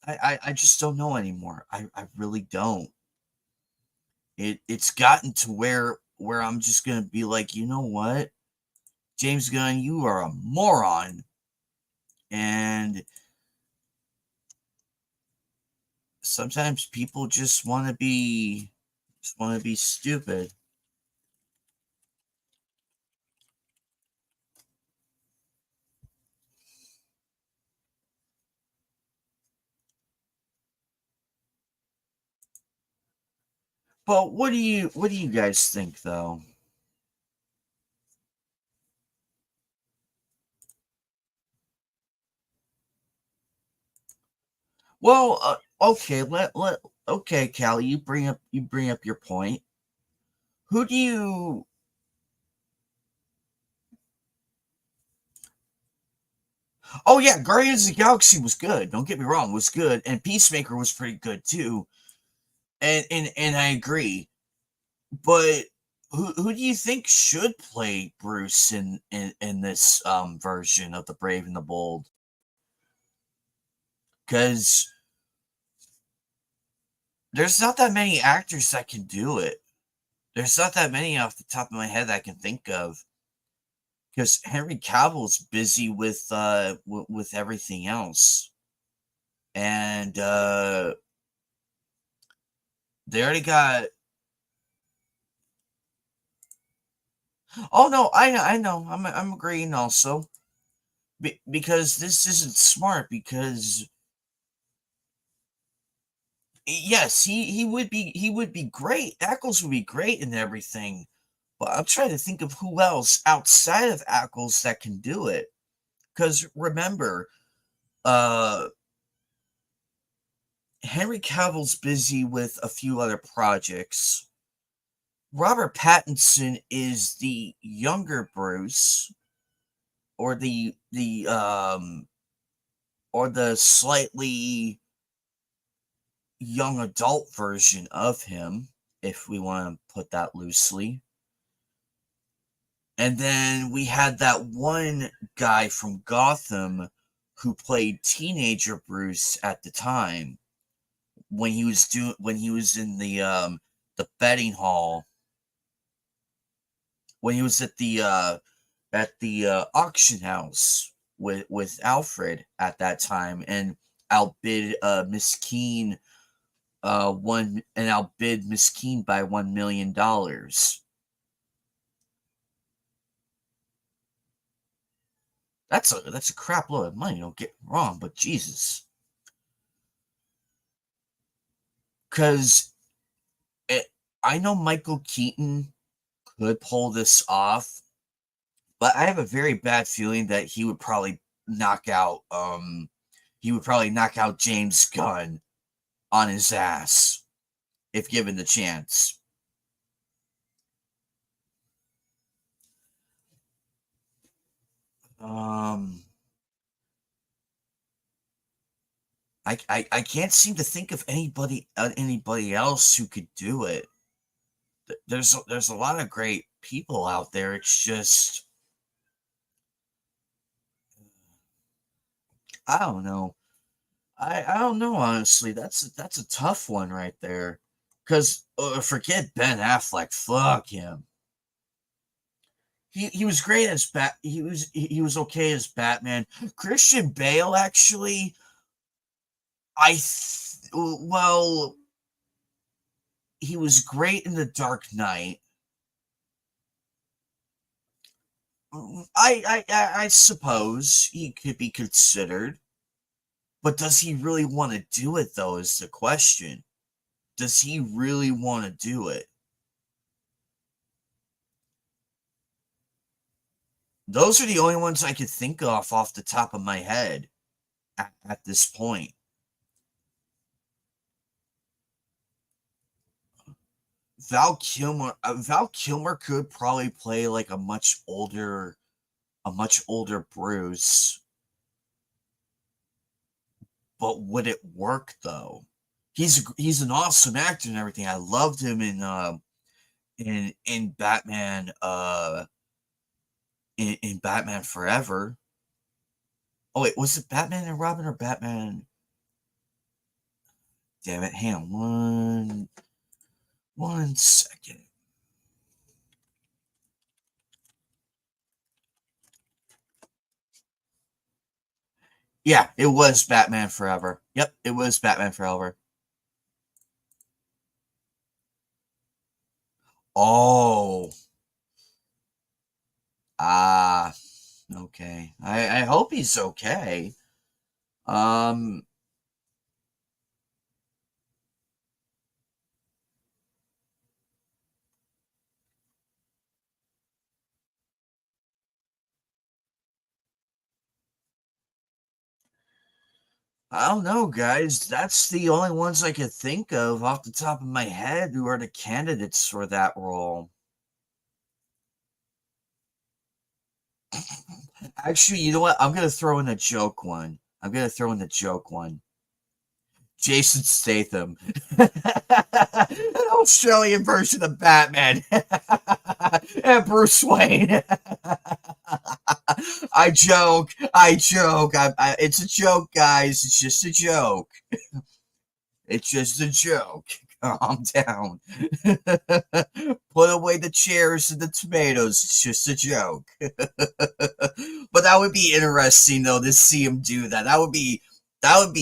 I just don't know anymore. I really don't. It's gotten to where I'm just gonna be like, you know what, James Gunn, you are a moron, and sometimes people just want to be stupid. But what do you guys think though? Well, okay, let okay, Callie, you bring up your point. Who do you? Oh yeah, Guardians of the Galaxy was good. Don't get me wrong, was good, and Peacemaker was pretty good too. And I agree. But who do you think should play Bruce in this version of the Brave and the Bold? Because there's not that many actors that can do it. There's not that many off the top of my head that I can think of. Because Henry Cavill's busy with everything else, and they already got. Oh no, I know, I'm agreeing also. Because this isn't smart. Because yes, he would be great. Ackles would be great and everything. But I'm trying to think of who else outside of Ackles that can do it. Because remember, uh, Henry Cavill's busy with a few other projects. Robert Pattinson is the younger Bruce, or the slightly young adult version of him, if we want to put that loosely. And then we had that one guy from Gotham who played teenager Bruce at the time when he was in the betting hall, when he was at the auction house with Alfred at that time, and outbid Miss Keene outbid Miss Keene by $1 million. That's a crap load of money. Don't get me wrong, but Jesus, because I know Michael Keaton could pull this off, but I have a very bad feeling that he would probably knock out James Gunn on his ass if given the chance. Um, I can't seem to think of anybody else who could do it. There's a lot of great people out there. It's just I don't know. I don't know, honestly. That's a tough one right there. Cause forget Ben Affleck. Fuck him. He was great as he was okay as Batman. Christian Bale, actually, well, he was great in The Dark Knight. I suppose he could be considered, but does he really want to do it though? Is the question. Does he really want to do it? Those are the only ones I could think of off the top of my head at this point. Val Kilmer could probably play like a much older Bruce, but would it work though? He's an awesome actor and everything. I loved him in Batman in Batman Forever. Oh wait, was it Batman and Robin or Batman? Damn it, hang on one second. Yeah, it was Batman Forever. Yep, it was Batman Forever. Oh, ah, okay. I hope he's okay. Um, I don't know, guys. That's the only ones I could think of off the top of my head who are the candidates for that role. Actually, you know what? I'm gonna throw in a joke one. I'm gonna throw in the joke one. Jason Statham, an Australian version of Batman, and Bruce Wayne. I joke. It's a joke, guys. It's just a joke. It's just a joke. Calm down. Put away the chairs and the tomatoes. It's just a joke. But that would be interesting though to see him do that. That would be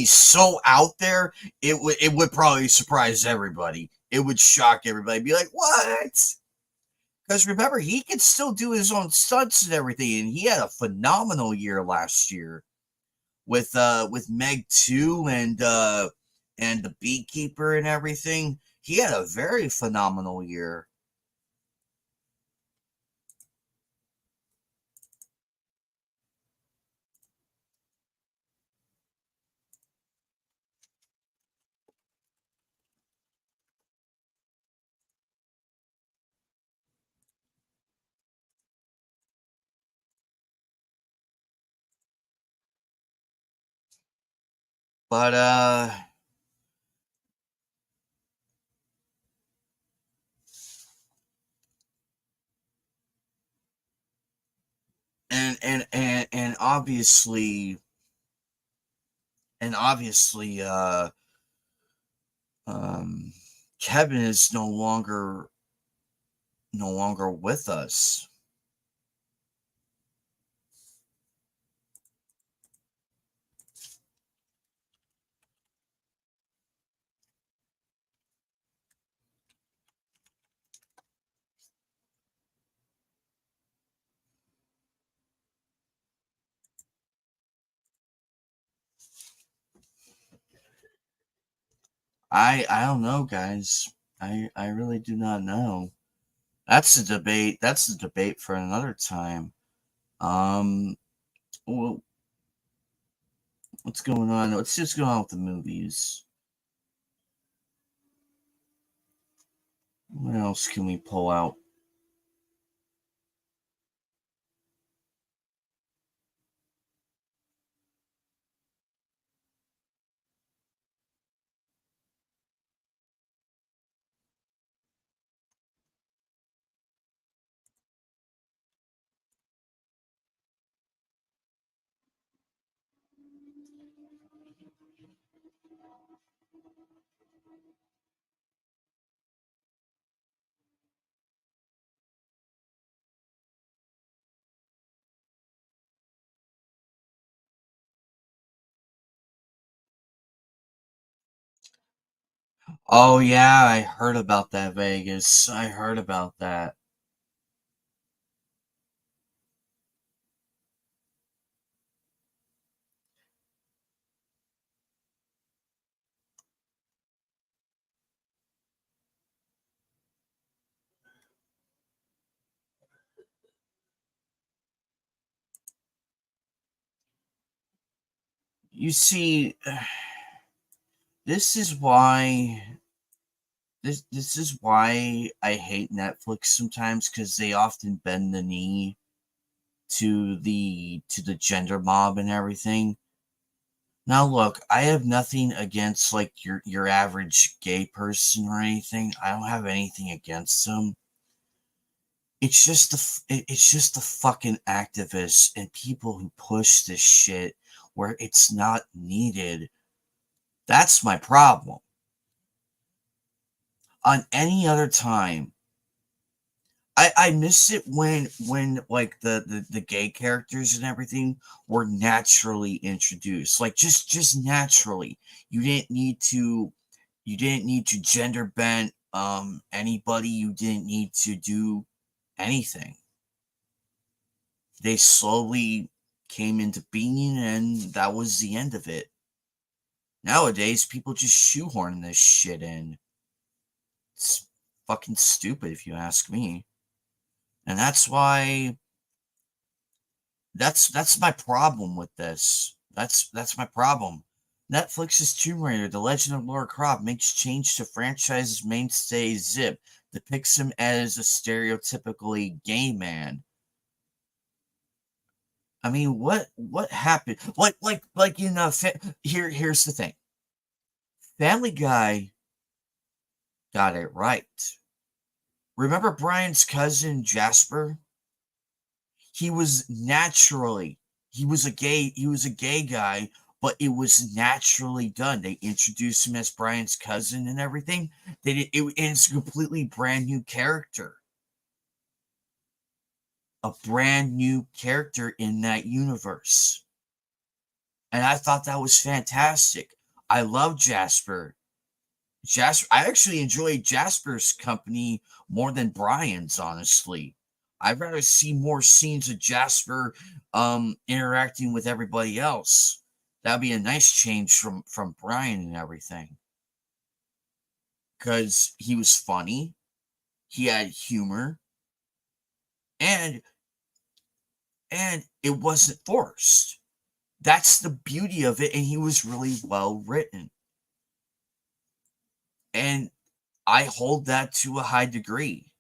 so out there. It would probably surprise everybody. It would shock everybody. Be like, what? Because remember, he can still do his own stunts and everything, and he had a phenomenal year last year with Meg 2 and the Beekeeper and everything. He had a very phenomenal year. But and obviously um Kevin is no longer with us. I don't know, guys. I really do not know. That's a debate for another time. Um well, what's going on? Let's just go on with the movies. What else can we pull out? Oh yeah, I heard about that Vegas. I heard about that. You see, this is why this is why I hate Netflix sometimes, because they often bend the knee to the gender mob and everything. Now look, I have nothing against like your average gay person or anything. I don't have anything against them. It's just the fucking activists and people who push this shit where it's not needed. That's my problem. On any other time, I miss it when like the gay characters and everything were naturally introduced. Like just naturally. You didn't need to gender bend anybody. You didn't need to do anything. They slowly came into being, and that was the end of it. Nowadays people just shoehorn this shit in. It's fucking stupid if you ask me. And that's why that's my problem with this. That's my problem. Netflix's Tomb Raider: The Legend of Lara Croft makes change to franchise's mainstay Zip, depicts him as a stereotypically gay man. I mean, what happened? Like you know, here's the thing. Family Guy got it right. Remember Brian's cousin Jasper? He was naturally he was a gay guy, but it was naturally done. They introduced him as Brian's cousin and everything. It's a completely brand new character, a brand new character in that universe, and I thought that was fantastic. I love Jasper. I actually enjoyed Jasper's company more than Brian's, honestly. I'd rather see more scenes of Jasper interacting with everybody else. That'd be a nice change from Brian and everything. Because he was funny, he had humor, and it wasn't forced. That's the beauty of it, and he was really well written. And I hold that to a high degree.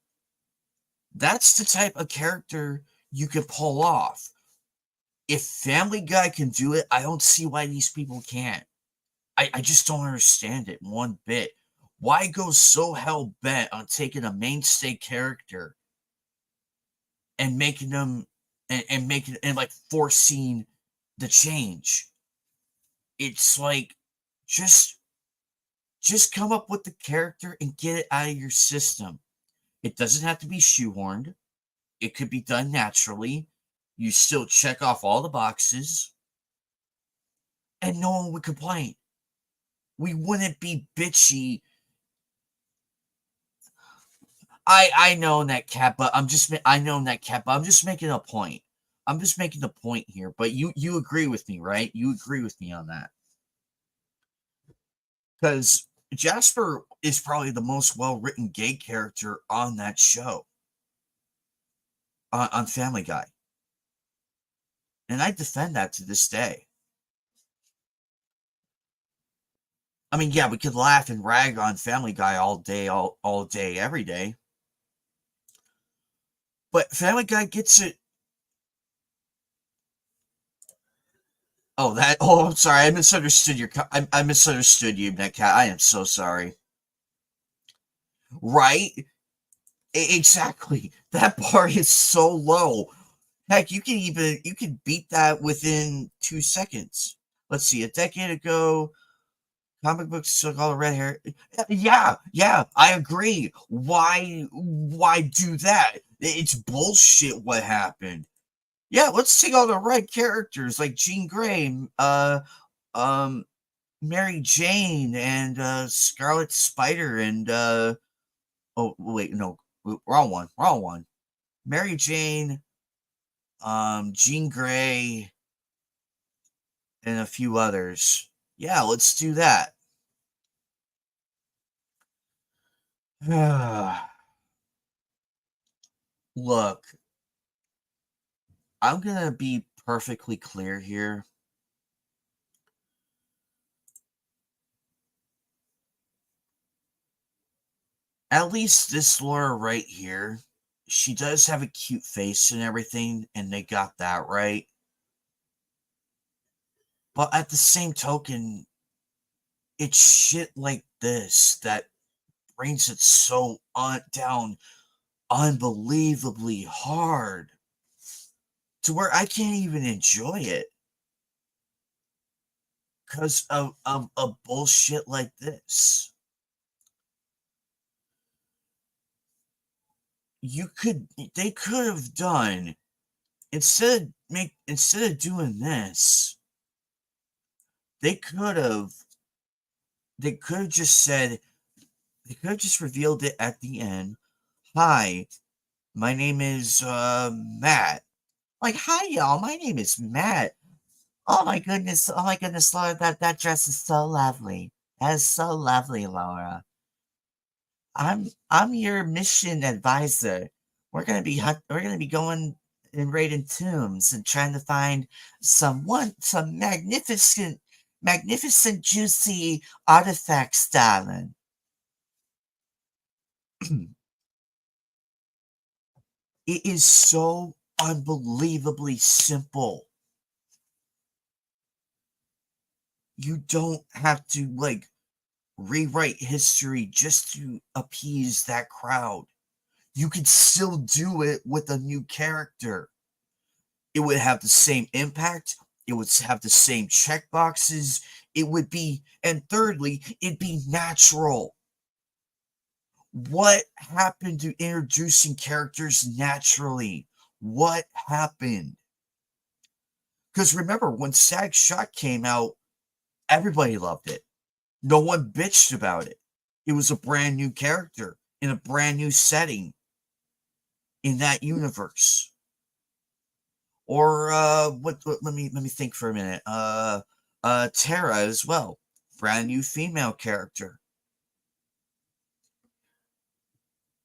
That's the type of character you can pull off. If Family Guy can do it, I don't see why these people can't. I just don't understand it one bit. Why go so hell bent on taking a mainstay character and making them and making and like forcing the change? It's like just just come up with the character and get it out of your system. It doesn't have to be shoehorned. It could be done naturally. You still check off all the boxes, and no one would complain. We wouldn't be bitchy. I know that cat, but I know that cat, but I'm just making a point. I'm just making a point here. But you agree with me, right? You agree with me on that, because Jasper is probably the most well written gay character on that show, on Family Guy, and I defend that to this day. I mean, yeah, we could laugh and rag on Family Guy all day, every day. But Family Guy gets it. Oh, that. Oh, I'm sorry. I misunderstood I misunderstood you, Netcat. I am so sorry. Right? Exactly. That bar is so low. Heck, you can beat that within 2 seconds. Let's see. A decade ago, comic books took all the red hair. Yeah, I agree. Why do that? It's bullshit what happened. Yeah, let's take all the right characters like Jean Grey, um, Mary Jane, and Scarlet Spider, and oh wait, no, wrong one. Mary Jane, Jean Grey, and a few others. Yeah, let's do that. Look, I'm gonna be perfectly clear here. At least this Laura right here, she does have a cute face and everything, and they got that right. But at the same token, it's shit like this that brings it so down unbelievably hard to where I can't even enjoy it because of bullshit like this. They could have done instead of doing this, they could have just said, they could have just revealed it at the end. Hi, my name is Matt. Like, hi y'all, my name is Matt. Oh my goodness, Laura, that dress is so lovely. That is so lovely, Laura. I'm your mission advisor. We're gonna be going and raiding tombs and trying to find some magnificent juicy artifacts, darling. It is so unbelievably simple. You don't have to like rewrite history just to appease that crowd. You could still do it with a new character. It would have the same impact. It would have the same check boxes. It would be, and thirdly, it'd be natural. What happened to introducing characters naturally? What happened? Because remember, when Sag Shot came out, everybody loved it. No one bitched about it. It was a brand new character in a brand new setting in that universe. Or what let me think for a minute. Tara as well. Brand new female character.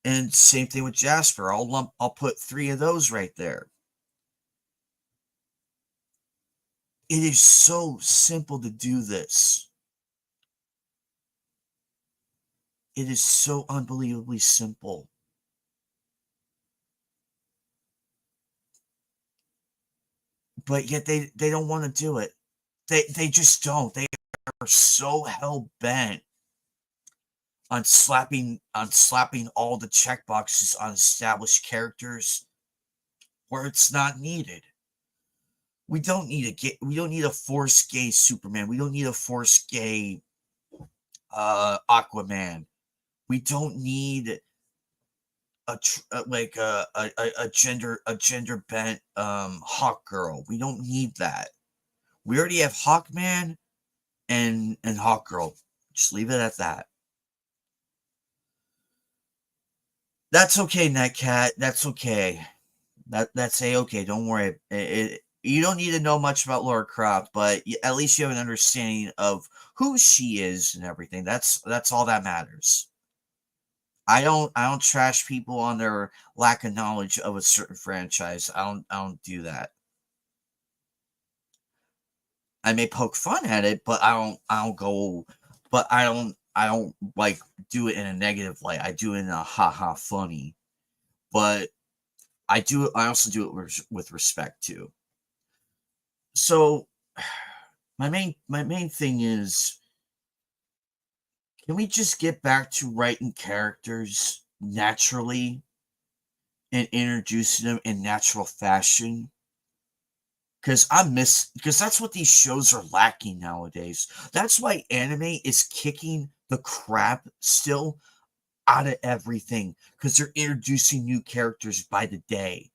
And same thing with Jasper. I'll put 3 of those right there. It is so simple to do this. It is so unbelievably simple. But yet they don't want to do it. They just don't. They are so hell bent on slapping all the checkboxes on established characters where it's not needed. We don't need a force gay Superman. We don't need a force gay Aquaman. We don't need like a gender bent Hawk Girl. We don't need that. We already have Hawkman and Hawk Girl. Just leave it at that. That's okay, Nightcat. That's okay. That's okay. Don't worry. You don't need to know much about Laura Croft, but at least you have an understanding of who she is and everything. That's all that matters. I don't trash people on their lack of knowledge of a certain franchise. I don't do that. I may poke fun at it, but I don't go but I don't like do it in a negative light. I do it in a haha funny. But I also do it with respect too. So my main thing is, can we just get back to writing characters naturally and introducing them in natural fashion? Because that's what these shows are lacking nowadays. That's why anime is kicking the crap still out of everything, because they're introducing new characters by the day.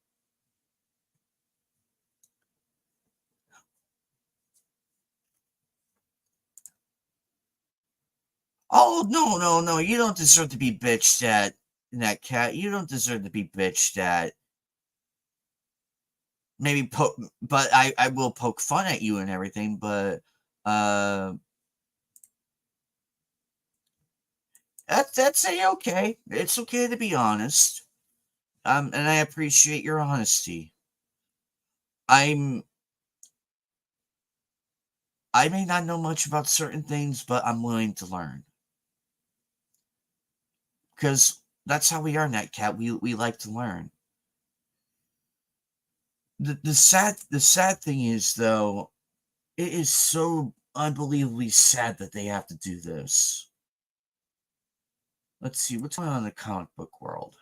Oh no, you don't deserve to be bitched at, Cat. You don't deserve to be bitched at. Maybe poke, but I will poke fun at you and everything, but uh that's a okay. It's okay to be honest. And I appreciate your honesty. I'm I may not know much about certain things, but I'm willing to learn. Because That's how we are, Netcat. We like to learn. The sad thing is, though, it is so unbelievably sad that they have to do this. Let's see what's going on in the comic book world.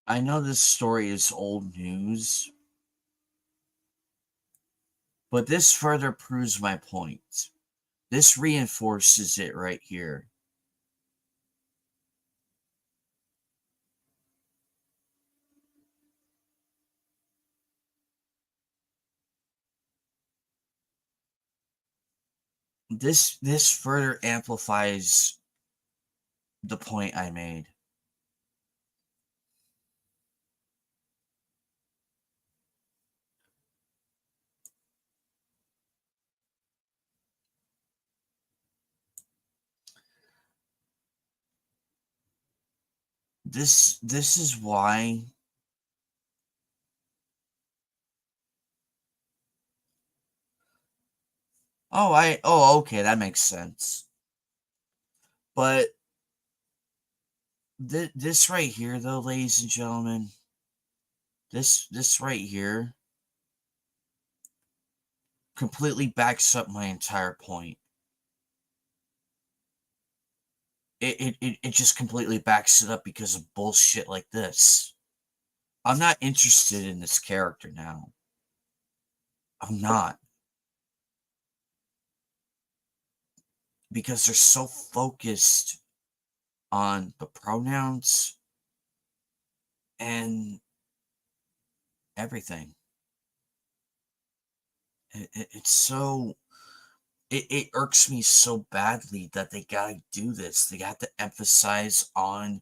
I know this story is old news, but this further proves my point. This reinforces it right here. This further amplifies the point I made. This is why okay, that makes sense. But this right here, though, ladies and gentlemen, this right here completely backs up my entire point. It just completely backs it up because of bullshit like this. I'm not interested in this character now. I'm not. Because they're so focused on the pronouns and everything. It's so it irks me so badly that they gotta do this. They have to emphasize on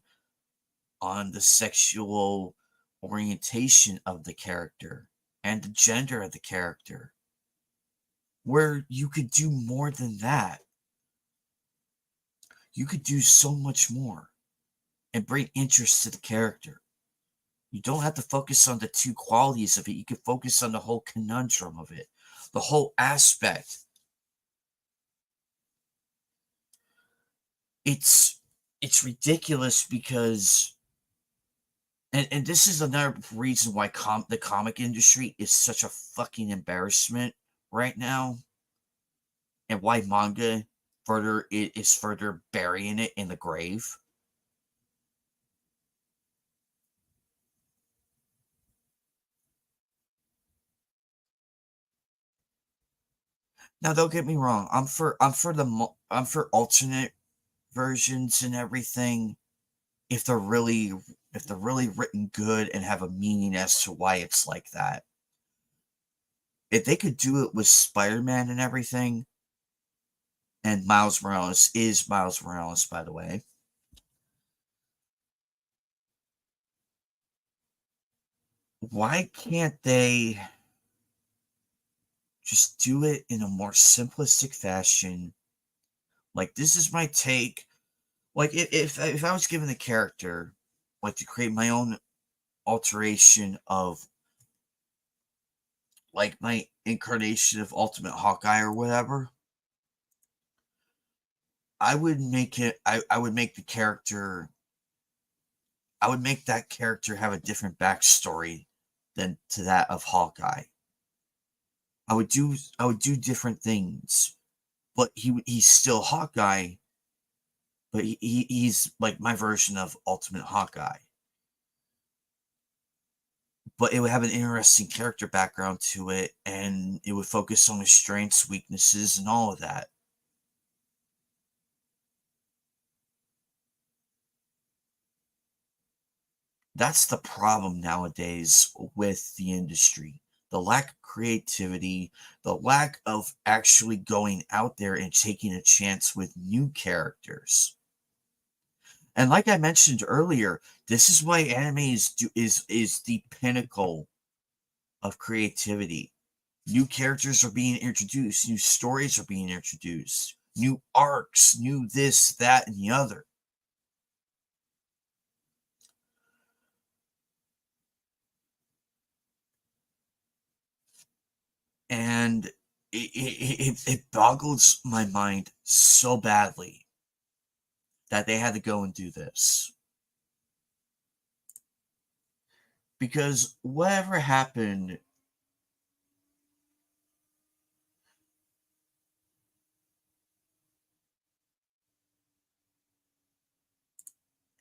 the sexual orientation of the character and the gender of the character, where you could do more than that. You could do so much more and bring interest to the character. You don't have to focus on the two qualities of it. You can focus on the whole conundrum of it, the whole aspect. It's ridiculous because and this is another reason why the comic industry is such a fucking embarrassment right now, and why manga further is further burying it in the grave. Now, don't get me wrong. I'm for alternate versions and everything if they're really written good and have a meaning as to why it's like that. If they could do it with Spider-Man and everything, and Miles Morales is Miles Morales, by the way. Why can't they just do it in a more simplistic fashion? Like, this is my take. Like, if I was given a character, like, to create my own alteration of, like, my incarnation of Ultimate Hawkeye or whatever, I would make it. I would make the character. I would make that character have a different backstory than to that of Hawkeye. I would do different things, but he's still Hawkeye, but he's like my version of Ultimate Hawkeye. But it would have an interesting character background to it, and it would focus on his strengths, weaknesses, and all of that. That's the problem nowadays with the industry. The lack of creativity, the lack of actually going out there and taking a chance with new characters. And like I mentioned earlier, this is why anime is the pinnacle of creativity. New characters are being introduced, new stories are being introduced, new arcs, new this, that, and the other. And it boggles my mind so badly that they had to go and do this. Because whatever happened,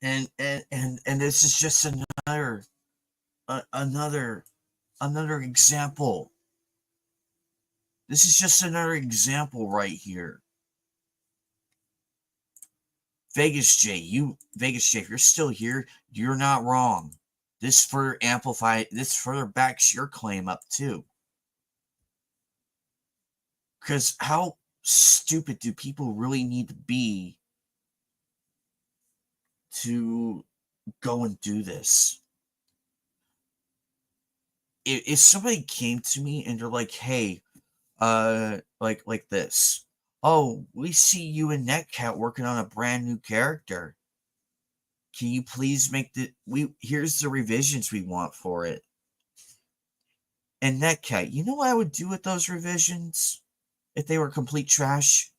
and this is just another example. This is just another example right here. Vegas J, if you're still here, you're not wrong. This further backs your claim up too. Because how stupid do people really need to be to go and do this? If somebody came to me and they're like, hey, like this, oh, we see you and Netcat working on a brand new character. Can you please make here's the revisions we want for it. And Netcat, you know what I would do with those revisions if they were complete trash?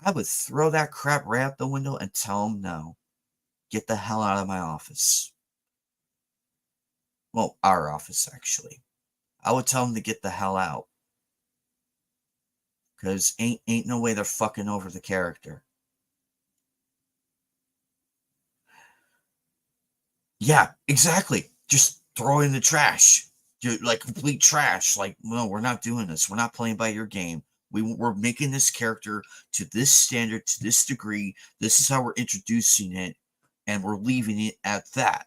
I would throw that crap right out the window and tell them no. Get the hell out of my office. Well, our office, actually. I would tell them to get the hell out. Because ain't no way they're fucking over the character. Yeah, exactly. Just throw it in the trash. Like complete trash. Like, no, we're not doing this. We're not playing by your game. We're making this character to this standard, to this degree. This is how we're introducing it, and we're leaving it at that.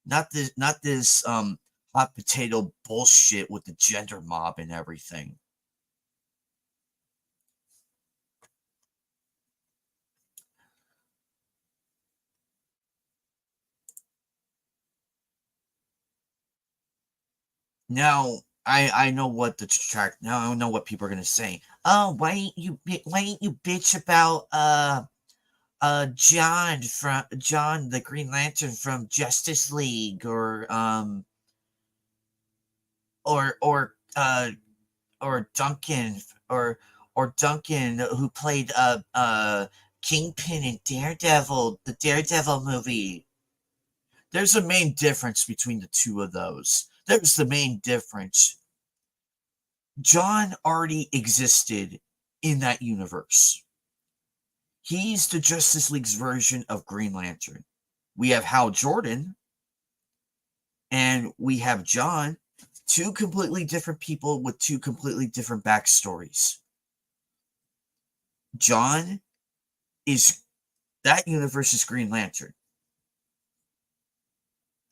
Not this hot potato bullshit with the gender mob and everything. Now I know what the track. Now I know what people are gonna say. Oh, why ain't you bitch about John the Green Lantern from Justice League or Duncan or Duncan who played Kingpin in the Daredevil movie. There's a main difference between the two of those. There's the main difference. John already existed in that universe. He's the Justice League's version of Green Lantern. We have Hal Jordan and we have John, two completely different people with two completely different backstories. John is that universe's Green Lantern.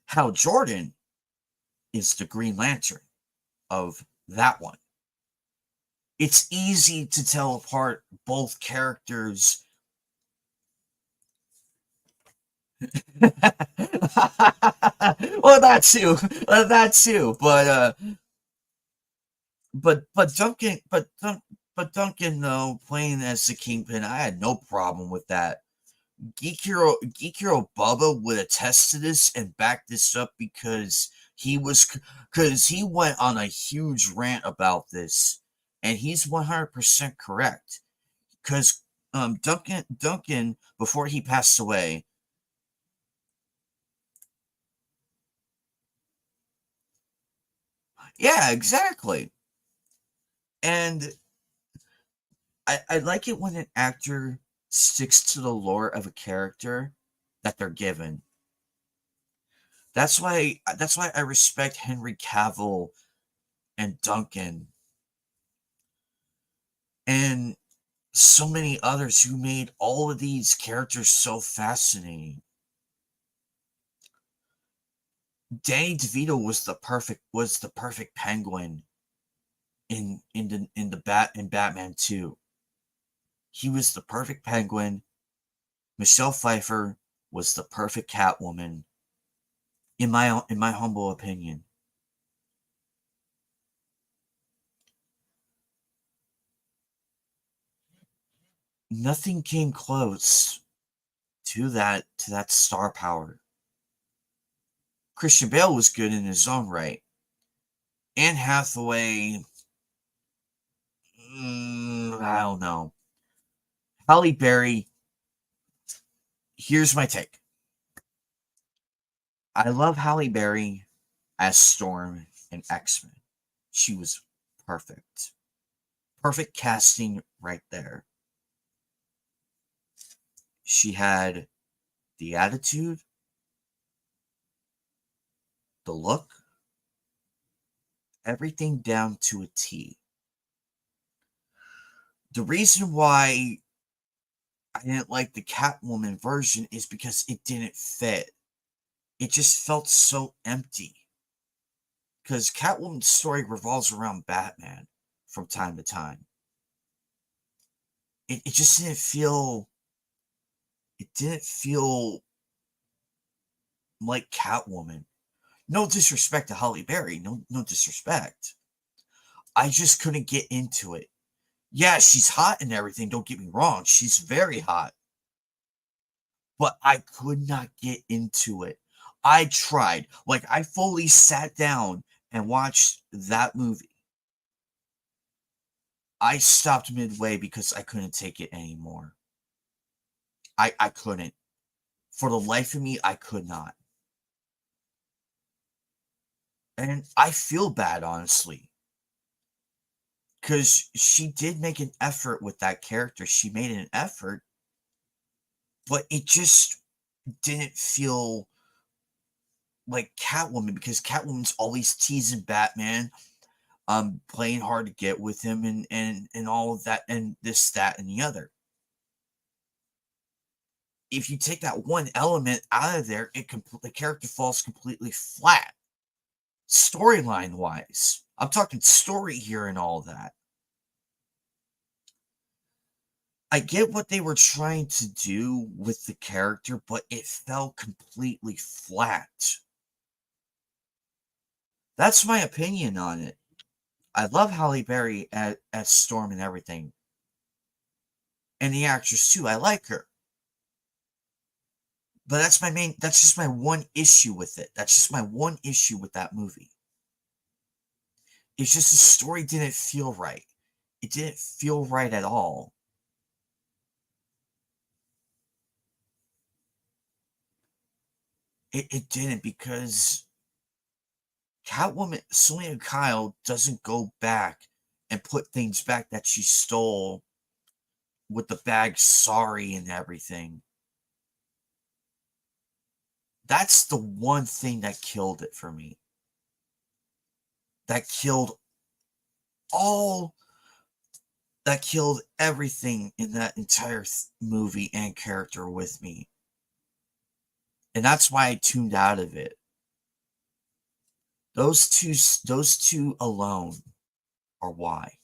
Hal Jordan is the Green Lantern of that one. It's easy to tell apart both characters. Well, that too. But Duncan though playing as the Kingpin, I had no problem with that. Geek Hero Bubba would attest to this and back this up because he went on a huge rant about this, and he's 100% correct. Because Duncan before he passed away. Yeah, exactly. And I like it when an actor sticks to the lore of a character that they're given. That's why I respect Henry Cavill and Duncan and so many others who made all of these characters so fascinating. Danny DeVito was the perfect Penguin in Batman 2. He was the perfect Penguin. Michelle Pfeiffer was the perfect Catwoman, in my humble opinion. nothing came close to that star power. Christian Bale was good in his own right. Anne Hathaway, I don't know. Halle Berry, here's my take. I love Halle Berry as Storm in X-Men. She was perfect. Perfect casting right there. She had the attitude, the look, everything down to a T. The reason why I didn't like the Catwoman version is because it didn't fit. It just felt so empty. Because Catwoman's story revolves around Batman from time to time. It just didn't feel. It didn't feel like Catwoman. No disrespect to Halle Berry. No disrespect. I just couldn't get into it. Yeah, she's hot and everything. Don't get me wrong. She's very hot. But I could not get into it. I tried. Like, I fully sat down and watched that movie. I stopped midway because I couldn't take it anymore. I couldn't. For the life of me, I could not. And I feel bad, honestly. Because she did make an effort with that character. She made an effort. But it just didn't feel like Catwoman, because Catwoman's always teasing Batman, playing hard to get with him, and all of that, and this, that, and the other. If you take that one element out of there, the character falls completely flat. Storyline wise, I'm talking story here and all that. I get what they were trying to do with the character, but it fell completely flat. That's my opinion on it. I love Halle Berry as Storm and everything. And the actress too. I like her. But that's just my one issue with it. That's just my one issue with that movie. It's just the story didn't feel right. It didn't feel right at all. It didn't, because Catwoman, Selena Kyle, doesn't go back and put things back that she stole with the bag sorry and everything. That's the one thing that killed it for me. That killed everything in that entire movie and character with me. And that's why I tuned out of it. Those two alone are why.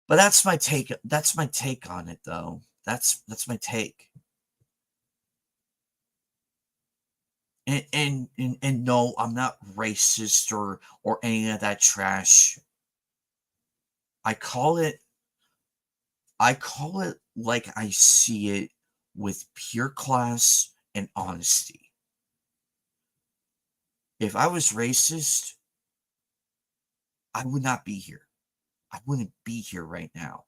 But that's my take. That's my take on it, though. That's my take. And no, I'm not racist or any of that trash. I call it like I see it, with pure class and honesty. If I was racist, I would not be here. I wouldn't be here right now.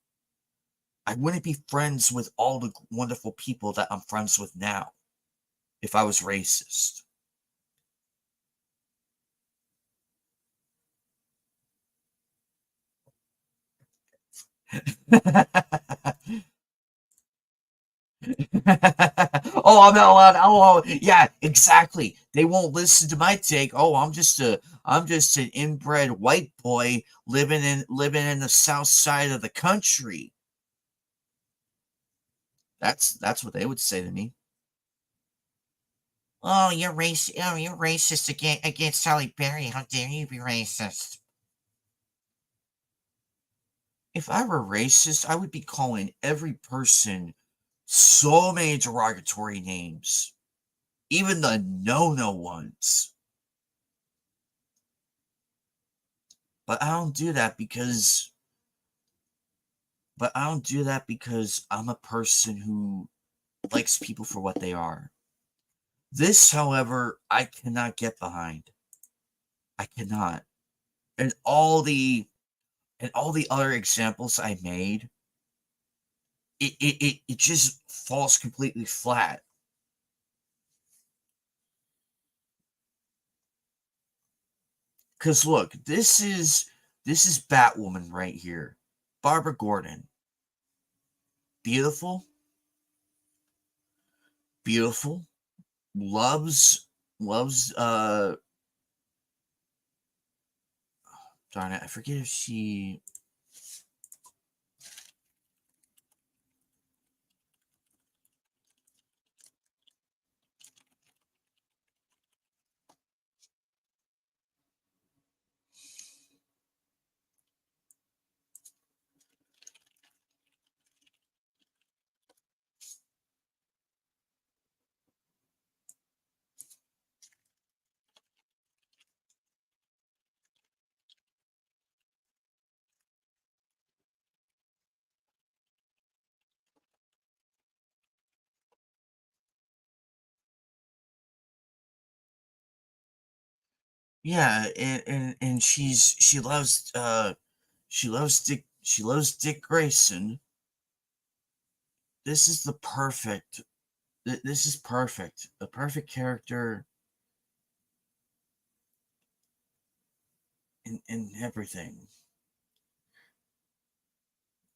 I wouldn't be friends with all the wonderful people that I'm friends with now if I was racist. Oh, I'm not allowed. Oh, yeah, exactly. They won't listen to my take. Oh, I'm just an inbred white boy living in the south side of the country. That's what they would say to me. Oh, you're racist. Oh, you're racist against Halle Berry. How dare you be racist? If I were racist, I would be calling every person so many derogatory names, even the no ones. But I don't do that because but I don't do that because I'm a person who likes people for what they are. This, however, I cannot get behind. I cannot. And all the other examples I made, it just falls completely flat. Cause look, this is Batwoman right here. Barbara Gordon. Beautiful, beautiful, loves darn it, I forget if she yeah, and she loves Dick Grayson. This is the perfect this is perfect. The perfect character in everything.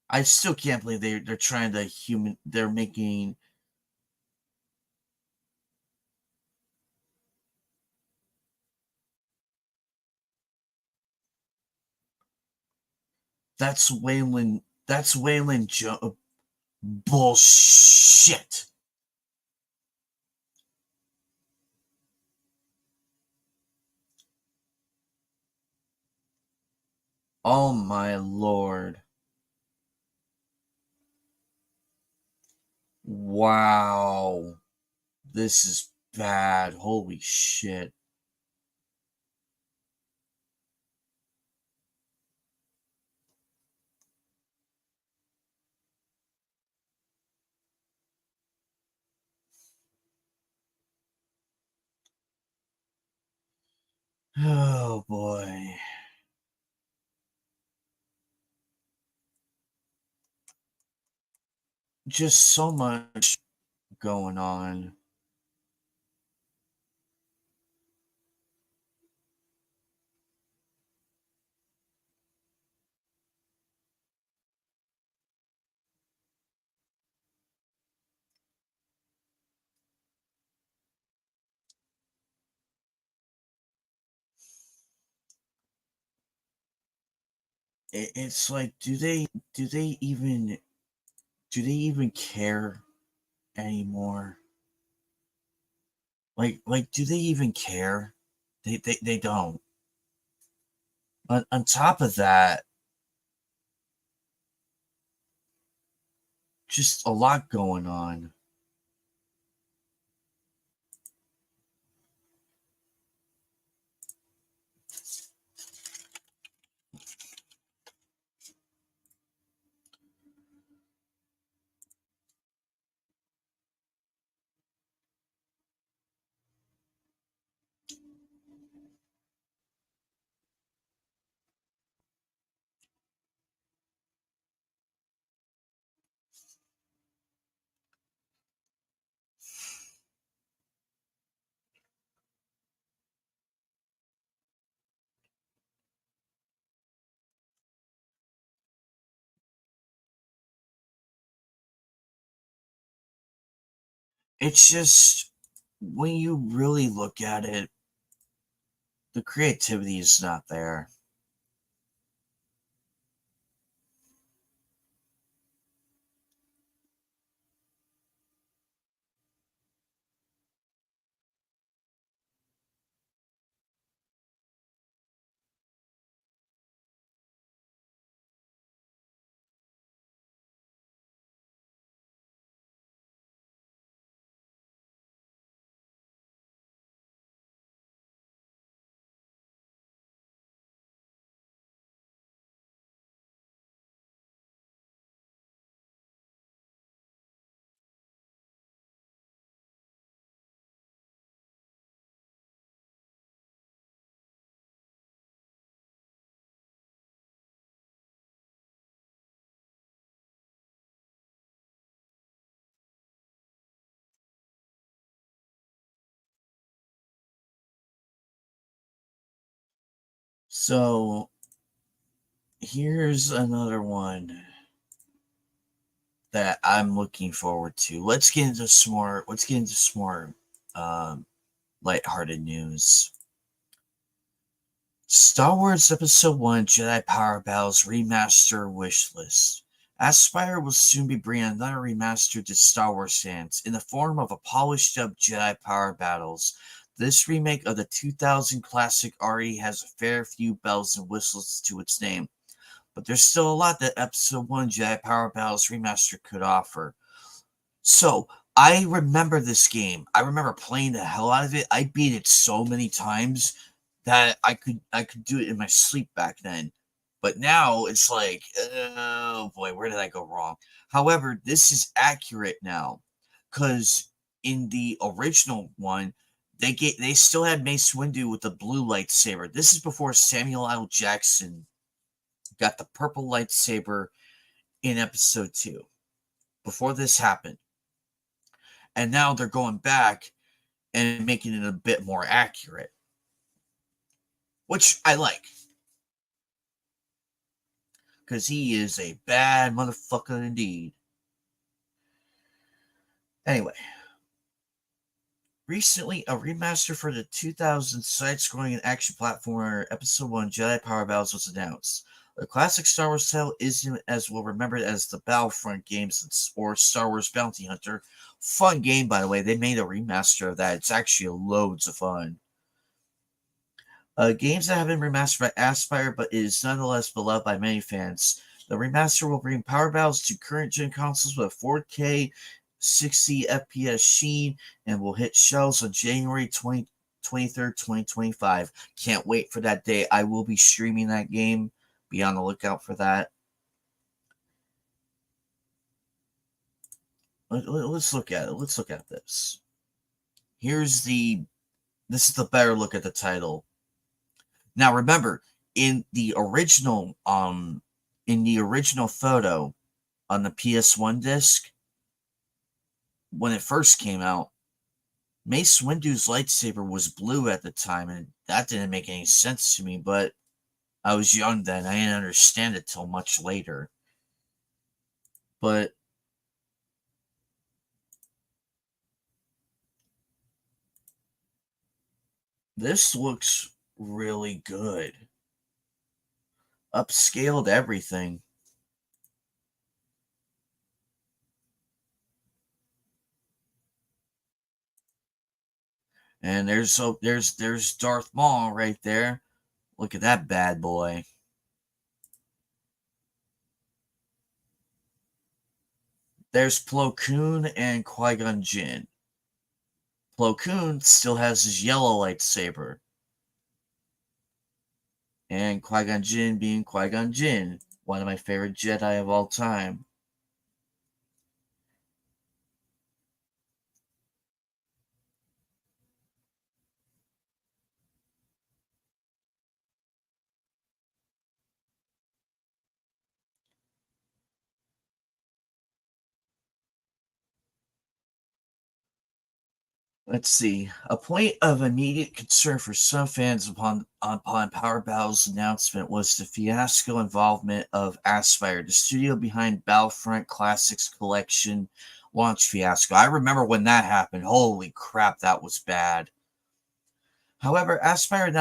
I still can't believe they're trying to human they're making that's Waylon bullshit. Oh my lord. Wow. This is bad. Holy shit. Oh boy. Just so much going on. It's like do they even do they even care anymore? Like do they even care? They don't. On top of that, just a lot going on. It's just when you really look at it, the creativity is not there. So here's another one that I'm looking forward to. Let's get into some more lighthearted news. Star Wars Episode 1 Jedi Power Battles Remaster Wishlist. Aspyr will soon be bringing another remaster to Star Wars fans in the form of a polished up Jedi Power Battles. This remake of the 2000 classic already has a fair few bells and whistles to its name, but there's still a lot that Episode 1 Jedi Power Battles Remaster could offer. So, I remember this game. I remember playing the hell out of it. I beat it so many times that I could do it in my sleep back then. But now it's like, oh boy, where did I go wrong? However, this is accurate now, because in the original one, they still had Mace Windu with the blue lightsaber. This is before Samuel L. Jackson got the purple lightsaber in Episode 2. Before this happened. And now they're going back and making it a bit more accurate, which I like, because he is a bad motherfucker indeed. Anyway, recently a remaster for the 2000 side-scrolling and action platformer Episode 1 Jedi Power Battles was announced. The classic Star Wars title isn't as well remembered as the Battlefront games or Star Wars Bounty Hunter. Fun game, by the way. They made a remaster of that. It's actually loads of fun. Games that have been remastered by Aspyr, but is nonetheless beloved by many fans. The remaster will bring Power Battles to current gen consoles with 4K 60 FPS sheen and will hit shelves on January 23rd, 2025. Can't wait for that day. I will be streaming that game. Be on the lookout for that. Let's look at it. Let's look at this. This is the better look at the title. Now remember, in the original photo on the PS1 disc, when it first came out, Mace Windu's lightsaber was blue at the time, and that didn't make any sense to me, but I was young then. I didn't understand it till much later. But this looks really good. Upscaled everything. And there's Darth Maul right there. Look at that bad boy. There's Plo Koon and Qui-Gon Jinn. Plo Koon still has his yellow lightsaber. And Qui-Gon Jinn being Qui-Gon Jinn, one of my favorite Jedi of all time. Let's see. A point of immediate concern for some fans upon Power Battle's announcement was the fiasco involvement of Aspyr, the studio behind Battlefront Classics Collection launch fiasco. I remember when that happened. Holy crap, that was bad. However, Aspyr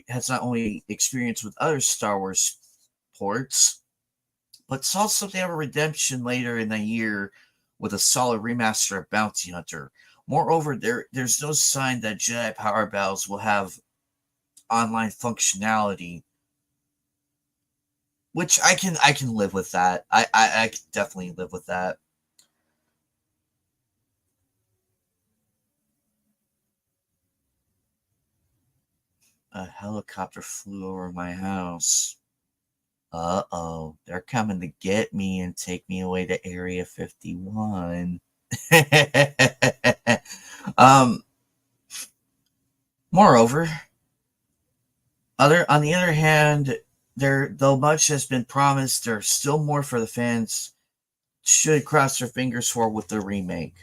has not only experience with other Star Wars ports, but saw something of a redemption later in the year with a solid remaster of Bounty Hunter. Moreover, there's no sign that Jedi Power Battles will have online functionality, which I can live with that. I can definitely live with that. A helicopter flew over my house. Uh-oh, they're coming to get me and take me away to Area 51. Moreover, on the other hand, though much has been promised, there's still more for the fans should cross their fingers for with the remake.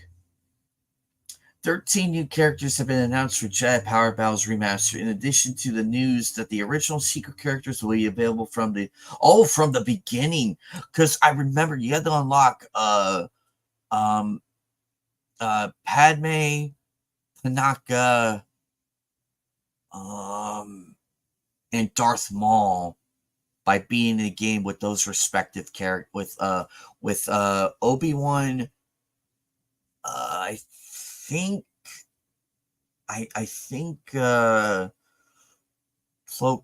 13 new characters have been announced for Jedi Power Battles Remastered, in addition to the news that the original secret characters will be available from the beginning. Because I remember you had to unlock um Padme, Tanaka, and Darth Maul by being in the game with those respective characters with Obi-Wan. I think I think Plo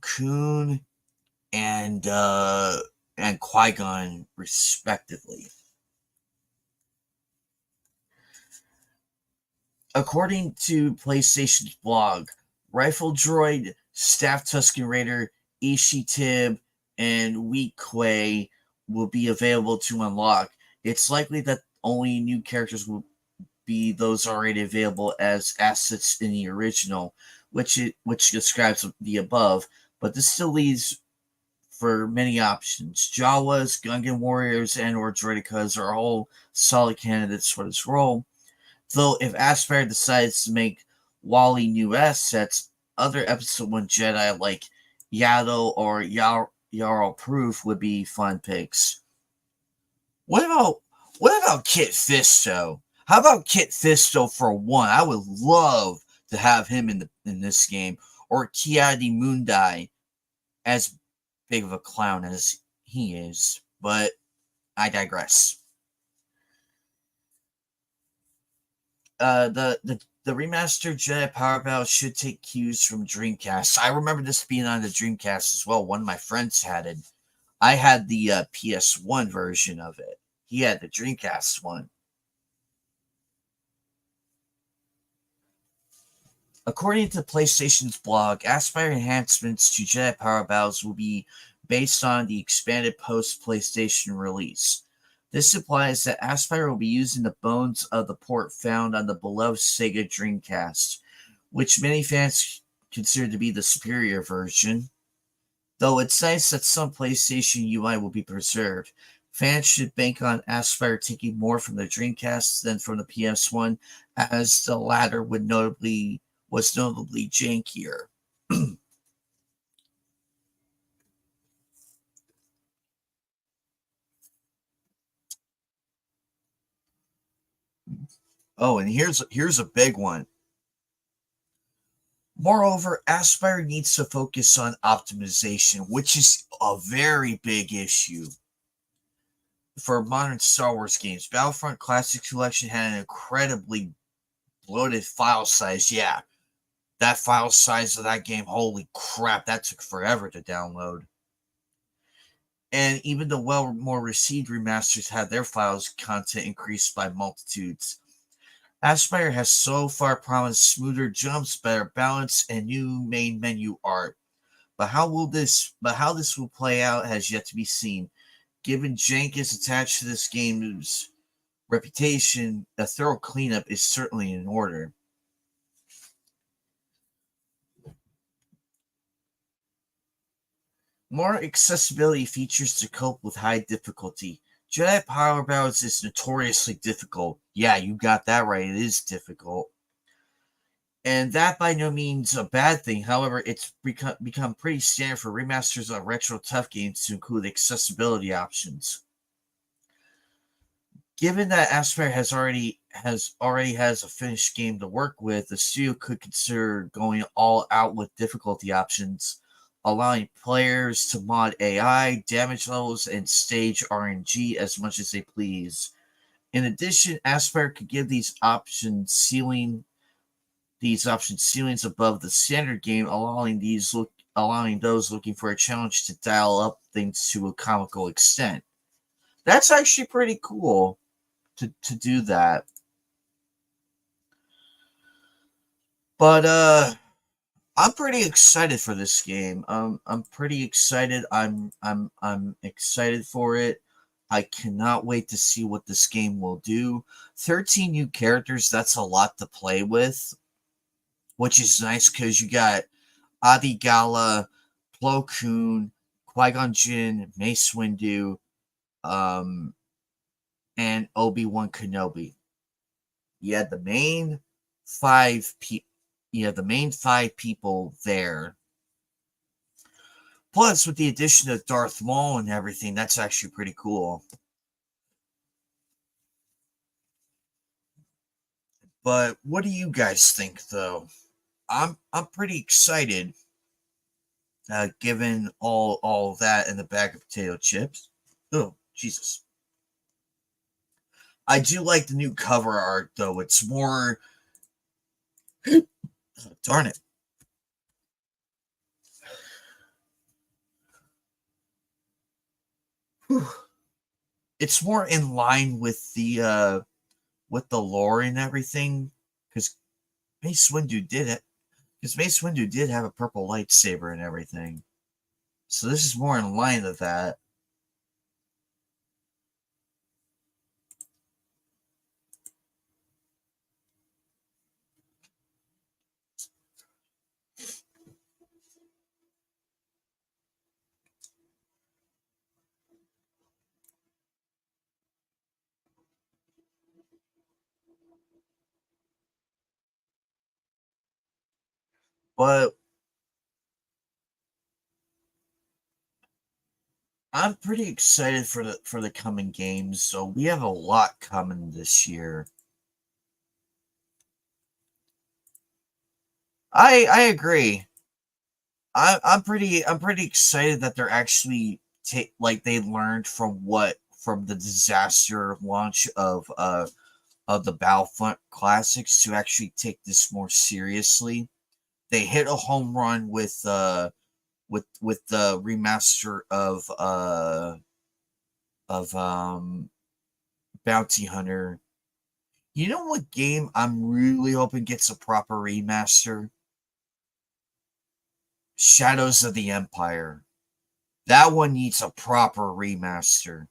Koon and Qui-Gon respectively. According to PlayStation's blog, Rifle Droid, Staff Tusken Raider, Ishi Tib, and Wheat Quay will be available to unlock. It's likely that only new characters will be those already available as assets in the original, which describes the above, but this still leaves for many options. Jawas, Gungan warriors, and or droidekas are all solid candidates for this role. Though if Aspire decides to make Wally new assets, other Episode 1 Jedi like Yaddle or Jarl Proof would be fun picks. What about Kit Fisto? How about Kit Fisto for one? I would love to have him in this game. Or Kiadi Mundi, as big of a clown as he is. But I digress. The remastered Jedi Power Battle should take cues from Dreamcast. I remember this being on the Dreamcast as well. One of my friends had it. I had the PS1 version of it. He had the Dreamcast one. According to PlayStation's blog, Aspire enhancements to Jedi Power Battles will be based on the expanded post-PlayStation release. This implies that Aspire will be using the bones of the port found on the beloved Sega Dreamcast, which many fans consider to be the superior version. Though it's nice that some PlayStation UI will be preserved, fans should bank on Aspire taking more from the Dreamcast than from the PS1, as the latter was notably jankier. Oh, and here's a big one. Moreover, Aspire needs to focus on optimization, which is a very big issue for modern Star Wars games. Battlefront Classic Collection had an incredibly bloated file size. Yeah, that file size of that game, holy crap, that took forever to download. And even the more received remasters had their files content increased by multitudes. Aspire has so far promised smoother jumps, better balance, and new main menu art. But how this will play out has yet to be seen. Given jank is attached to this game's reputation, a thorough cleanup is certainly in order. More accessibility features to cope with high difficulty. Jedi Power Battles is notoriously difficult. Yeah, you got that right. It is difficult. And that by no means a bad thing. However, it's become pretty standard for remasters of retro tough games to include accessibility options. Given that Aspire has already has a finished game to work with, the studio could consider going all out with difficulty options, allowing players to mod AI, damage levels, and stage RNG as much as they please. In addition, Aspire could give these options ceilings above the standard game, allowing those looking for a challenge to dial up things to a comical extent. That's actually pretty cool to do that. But I'm pretty excited for this game. I'm pretty excited. I'm excited for it. I cannot wait to see what this game will do. 13 new characters, that's a lot to play with, which is nice because you got Adi Gala, Plo Koon, Qui-Gon Jinn, Mace Windu, and Obi-Wan Kenobi. You had the main, the main 5 people there. Plus, with the addition of Darth Maul and everything, that's actually pretty cool. But what do you guys think, though? I'm pretty excited, given all that in the bag of potato chips. Oh, Jesus. I do like the new cover art, though. It's more... Darn it. Whew. It's more in line with the lore and everything, because Mace Windu did it. Because Mace Windu did have a purple lightsaber and everything. So this is more in line with that. But I'm pretty excited for the coming games. So we have a lot coming this year. I agree. I'm pretty excited that they're actually they learned from the disaster launch of the Battlefront classics to actually take this more seriously. They hit a home run with the remaster of Bounty Hunter. You know what game I'm really hoping gets a proper remaster? Shadows of the Empire. That one needs a proper remaster.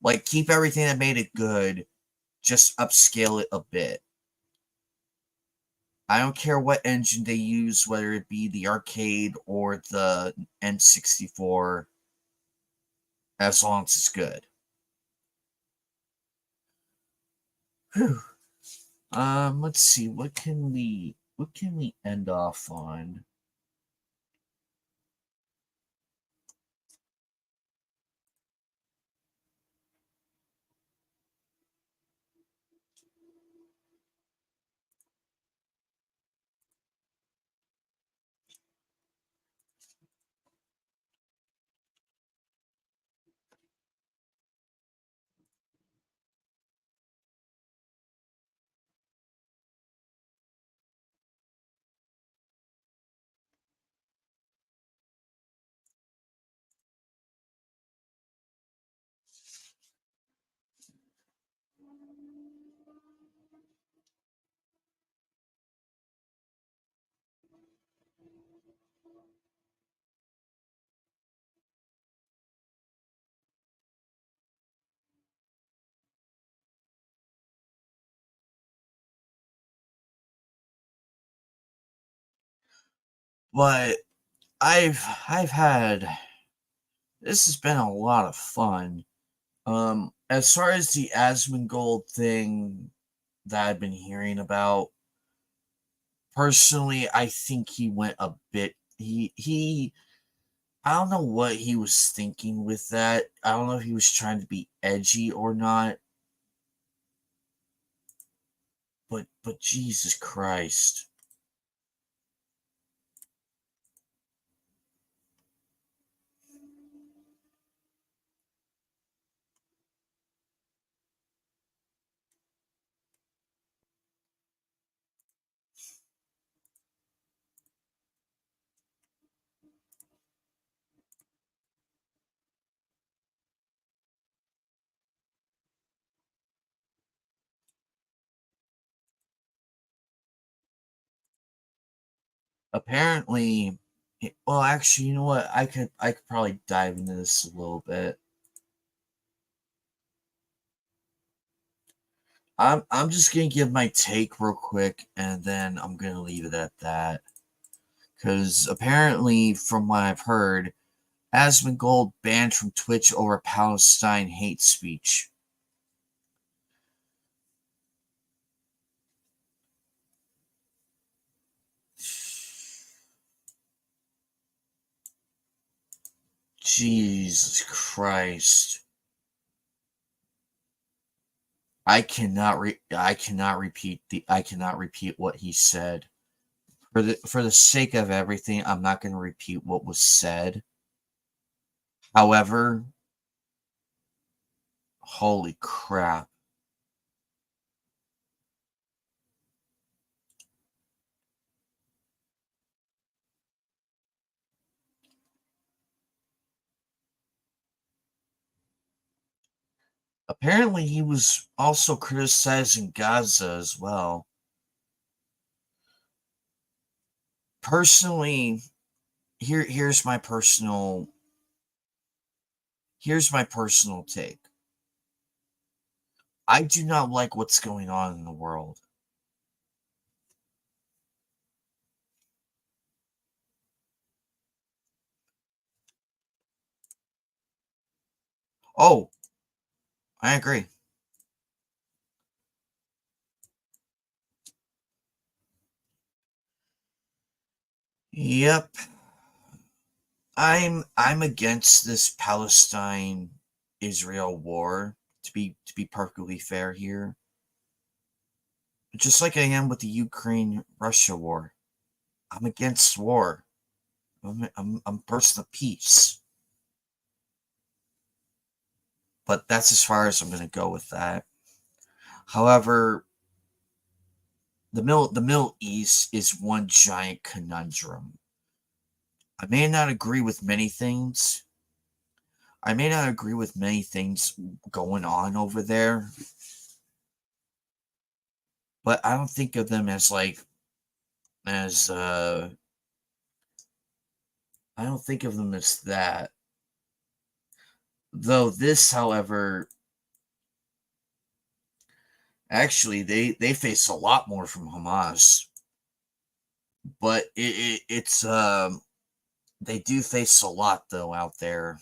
Like, keep everything that made it good, just upscale it a bit. I don't care what engine they use, whether it be the arcade or the N64, as long as it's good. Whew. Let's see, what can we end off on? But I've had this has been a lot of fun. As far as the Asmongold thing that I've been hearing about, personally, I think he went a bit. He I don't know what he was thinking with that. I don't know if he was trying to be edgy or not. But Jesus Christ. Apparently, well, actually, you know what? I could probably dive into this a little bit. I'm just gonna give my take real quick, and then I'm gonna leave it at that. Because apparently, from what I've heard, Asmongold banned from Twitch over Palestine hate speech. Jesus Christ. I cannot repeat what he said. For the sake of everything, I'm not going to repeat what was said. However, holy crap. Apparently, he was also criticizing Gaza as well. Personally, here's my personal take. I do not like what's going on in the world. Oh, I agree. Yep. I'm against this Palestine Israel war, to be perfectly fair here. Just like I am with the Ukraine Russia war. I'm against war. I'm a person of peace. But that's as far as I'm going to go with that. However, the Middle East is one giant conundrum. I may not agree with many things. I may not agree with many things going on over there, but I don't think of them as as I don't think of them as that. Though this, however, actually they face a lot more from Hamas, but it's they do face a lot though out there.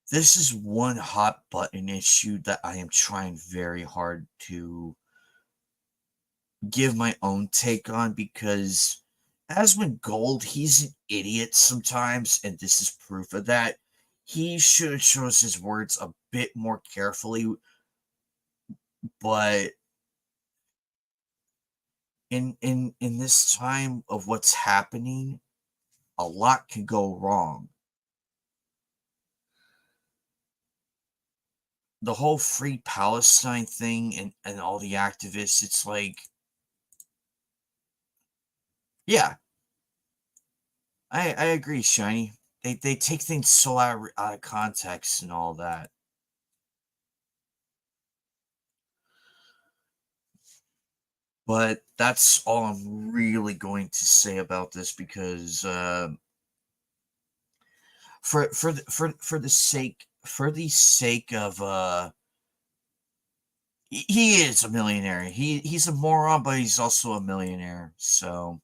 This is one hot button issue that I am trying very hard to give my own take on, because Asmund Gold, he's an idiot sometimes, and this is proof of that. He should have chose his words a bit more carefully, but in this time of what's happening, a lot can go wrong. The whole free Palestine thing and all the activists, it's like, yeah, I agree, Shiny. They take things so out of context and all that. But that's all I'm really going to say about this, because for the sake of he is a millionaire. He's a moron, but he's also a millionaire. So,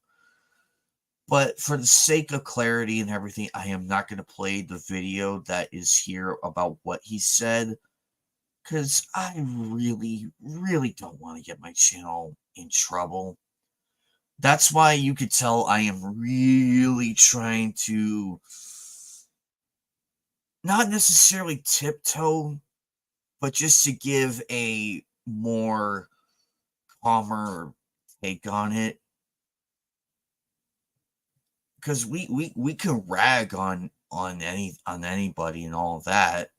but for the sake of clarity and everything, I am not going to play the video that is here about what he said, because I really, really don't want to get my channel in trouble. That's why you could tell I am really trying to not necessarily tiptoe, but just to give a more calmer take on it. Because we can rag on anybody and all that.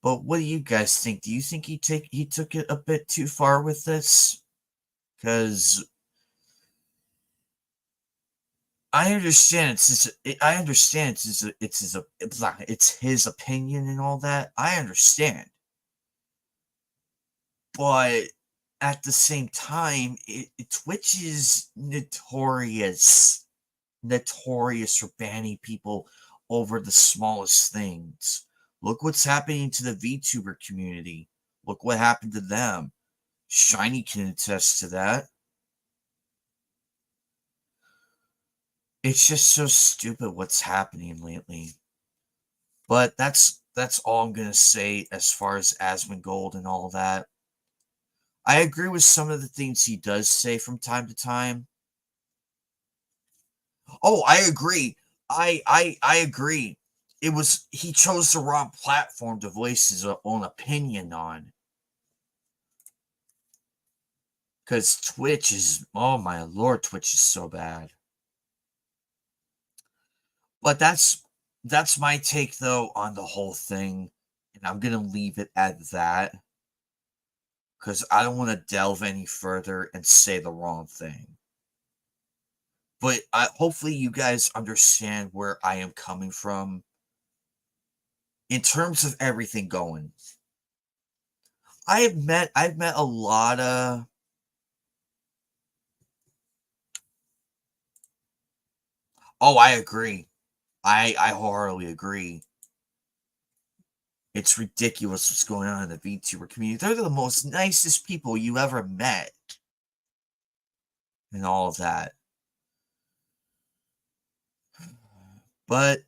But what do you guys think? Do you think he took it a bit too far with this? Because I understand it's his opinion and all that. I understand, but at the same time, Twitch is notorious for banning people over the smallest things. Look what's happening to the VTuber community. Look what happened to them. Shiny can attest to that. It's just so stupid what's happening lately. But that's that's all I'm gonna say as far as Asmongold and all that. I agree with some of the things he does say from time to time. Oh, I agree. I agree. He chose the wrong platform to voice his own opinion on. Because Twitch is, oh my lord, Twitch is so bad. But that's my take though on the whole thing, and I'm gonna leave it at that because I don't want to delve any further and say the wrong thing. But hopefully you guys understand where I am coming from in terms of everything going. I've met a lot of oh, I agree. I wholeheartedly agree. It's ridiculous what's going on in the VTuber community. They're the most nicest people you ever met. And all of that. But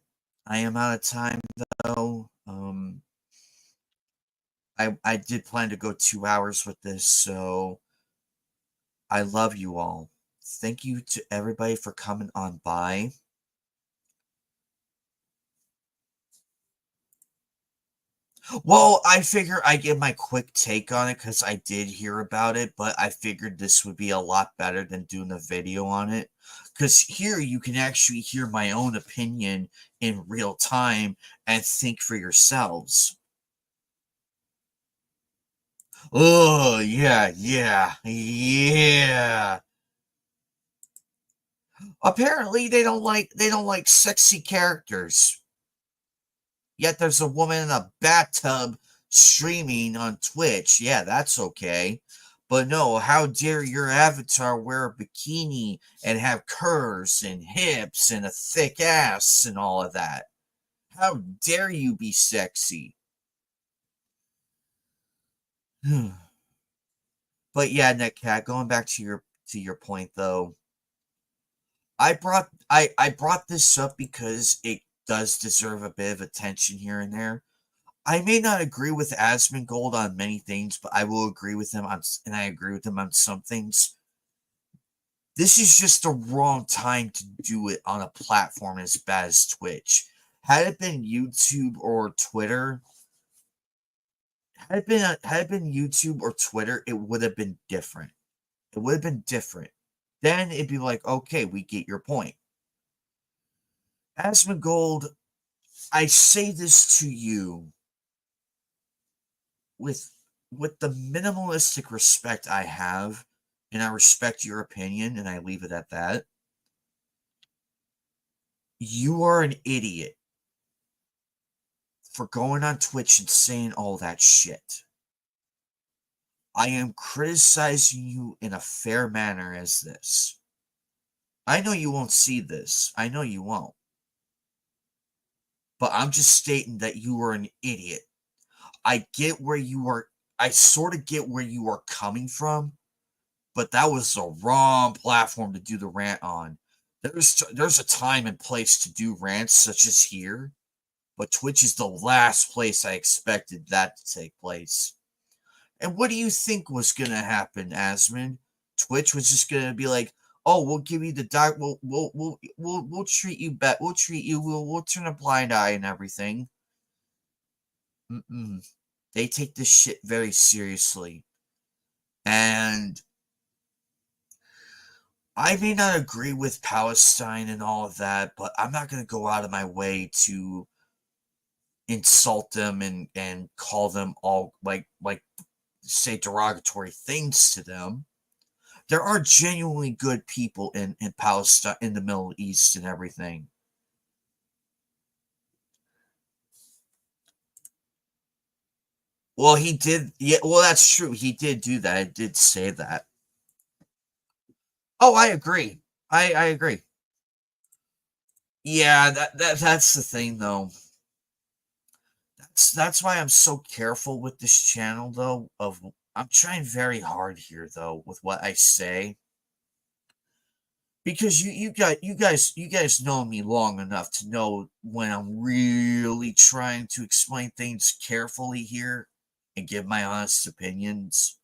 I am out of time though. I did plan to go 2 hours with this, so I love you all. Thank you to everybody for coming on by. Well, I figure I give my quick take on it because I did hear about it, but I figured this would be a lot better than doing a video on it. Because here you can actually hear my own opinion in real time and think for yourselves. Oh, yeah, yeah, yeah. Apparently they don't like sexy characters. Yet there's a woman in a bathtub streaming on Twitch. Yeah, that's okay. But no, how dare your avatar wear a bikini and have curves and hips and a thick ass and all of that? How dare you be sexy? But yeah, NetCat, going back to your point though, I brought this up because it does deserve a bit of attention here and there. I may not agree with Asmongold on many things, but I will agree with him on, and I agree with him on some things. This is just the wrong time to do it on a platform as bad as Twitch. Had it been YouTube or Twitter, had it been YouTube or Twitter, it would have been different. It would have been different. Then it'd be like, okay, we get your point. Asmongold, I say this to you with the minimalistic respect I have, and I respect your opinion, and I leave it at that. You are an idiot for going on Twitch and saying all that shit. I am criticizing you in a fair manner as this. I know you won't see this. I know you won't. But I'm just stating that you are an idiot. I get where you are. I sort of get where you are coming from, but that was the wrong platform to do the rant on. There's a time and place to do rants such as here, but Twitch is the last place I expected that to take place. And what do you think was gonna happen, Asmon? Twitch was just gonna be like, "Oh, we'll give you the dark. We'll treat you bet. We'll treat you. We'll turn a blind eye and everything." Mm-mm. They take this shit very seriously, and I may not agree with Palestine and all of that, but I'm not going to go out of my way to insult them and call them all like say derogatory things to them. There are genuinely good people in Palestine, in the Middle East and everything. Well, he did. Yeah, well, that's true. He did do that. I did say that. Oh, I agree. I agree. Yeah, that's the thing though. That's why I'm so careful with this channel though. I'm trying very hard here though with what I say. because you guys know me long enough to know when I'm really trying to explain things carefully here and give my honest opinions.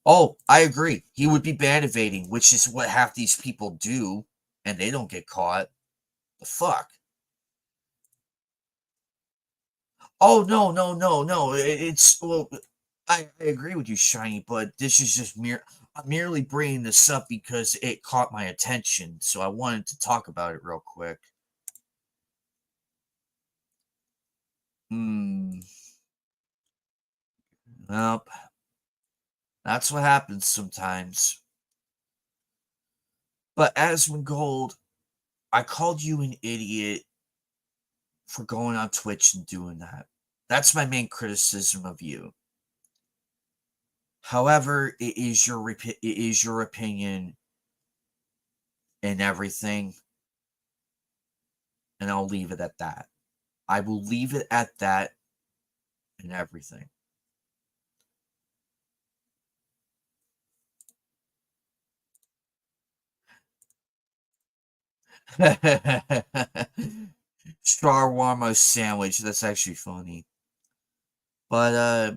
Oh, I agree. He would be bad evading, which is what half these people do, and they don't get caught. The fuck? Oh no, no, no, no. It's well, I agree with you, Shiny, but this is just I'm merely bringing this up because it caught my attention, so I wanted to talk about it real quick. Hmm. Well, that's what happens sometimes. But Asmund Gold, I called you an idiot for going on Twitch and doing that. That's my main criticism of you. However, it is your opinion and everything, and I'll leave it at that. I will leave it at that and everything. Shawarma sandwich. That's actually funny. But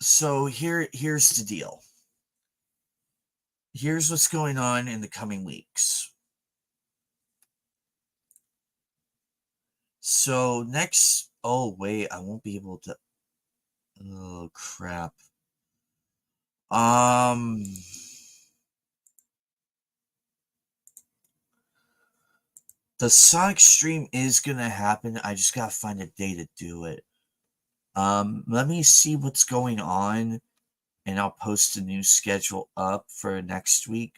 so here's the deal. Here's what's going on in the coming weeks. So next, oh wait, I won't be able to. Oh crap. Um, the Sonic stream is gonna happen. I just gotta find a day to do it. Let me see what's going on, and I'll post a new schedule up for next week.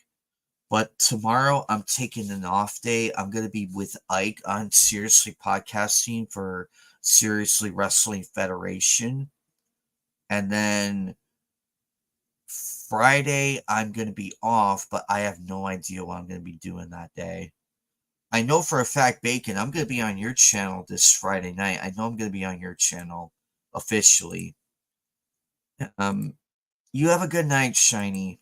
But tomorrow I'm taking an off day. I'm gonna be with Ike on Seriously Podcasting for Seriously Wrestling Federation. And then Friday I'm gonna be off, but I have no idea what I'm gonna be doing that day. I know for a fact, Bacon, I'm gonna be on your channel this Friday night. I know I'm gonna be on your channel officially. Um, you have a good night, Shiny.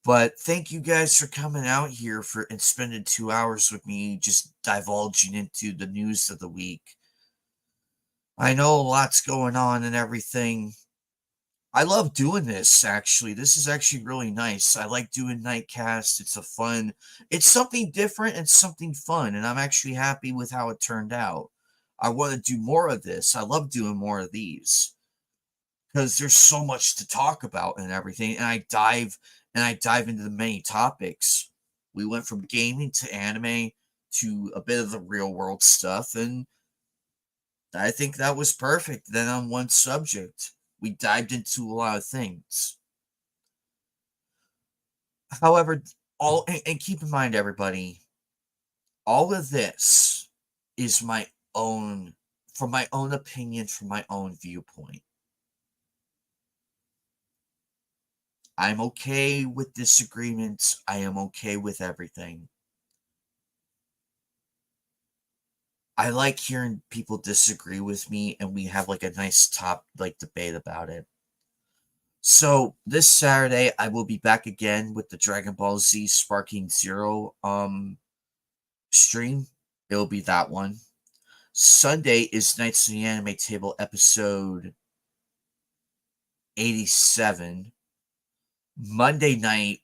But thank you guys for coming out here for and spending 2 hours with me, just divulging into the news of the week. I know a lot's going on and everything. I love doing this, actually. This is actually really nice. I like doing Knightcast. It's something different and something fun, and I'm actually happy with how it turned out. I want to do more of this. I love doing more of these because there's so much to talk about and everything, and I dive into the many topics. We went from gaming to anime to a bit of the real world stuff, and I think that was perfect. Then on one subject, we dived into a lot of things. However, all and keep in mind, everybody, all of this is my own, from my own opinion, from my own viewpoint. I'm okay with disagreements. I am okay with everything. I like hearing people disagree with me and we have like a nice debate about it. So this Saturday I will be back again with the Dragon Ball Z Sparking Zero stream. It'll be that one. Sunday is Nights in the Anime Table episode 87. Monday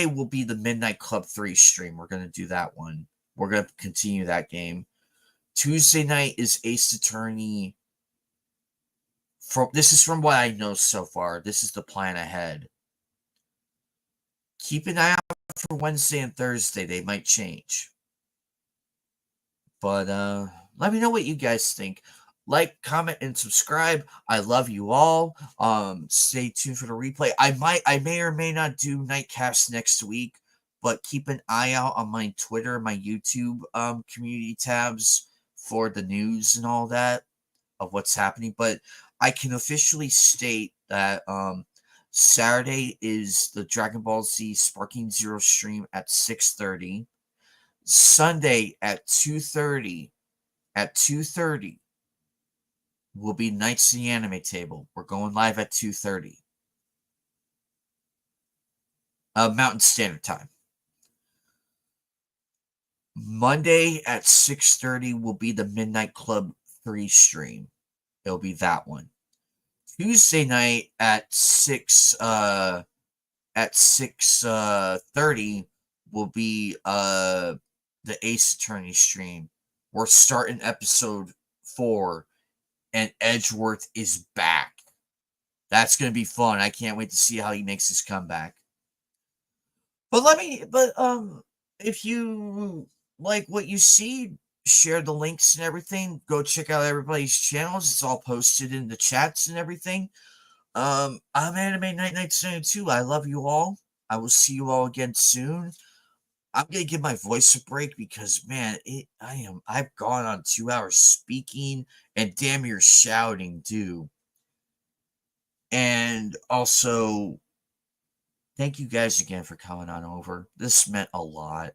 will be the Midnight Club 3 stream. We're going to do that one. We're going to continue that game. Tuesday night is Ace Attorney. This is from what I know so far. This is the plan ahead. Keep an eye out for Wednesday and Thursday. They might change. But let me know what you guys think. Like, comment, and subscribe. I love you all. Stay tuned for the replay. I may or may not do Knightcast next week, but keep an eye out on my Twitter, my YouTube community tabs for the news and all that of what's happening. But I can officially state that Saturday is the Dragon Ball Z Sparking Zero stream at 6:30. Sunday at 2:30. will be Knights of the Anime Table. We're going live at 2:30. Mountain Standard Time. Monday at 6:30 will be the Midnight Club 3 stream. It'll be that one. Tuesday night at 6:30 will be the Ace Attorney stream. We're starting episode 4 and Edgeworth is back. That's going to be fun. I can't wait to see how he makes his comeback. But if you like what you see, share the links and everything. Go check out everybody's channels. It's all posted in the chats and everything. I'm Anime Night Night 72. I love you all. I will see you all again soon. I'm gonna give my voice a break because man, I've gone on 2 hours speaking and damn near shouting too. And also, thank you guys again for coming on over. This meant a lot.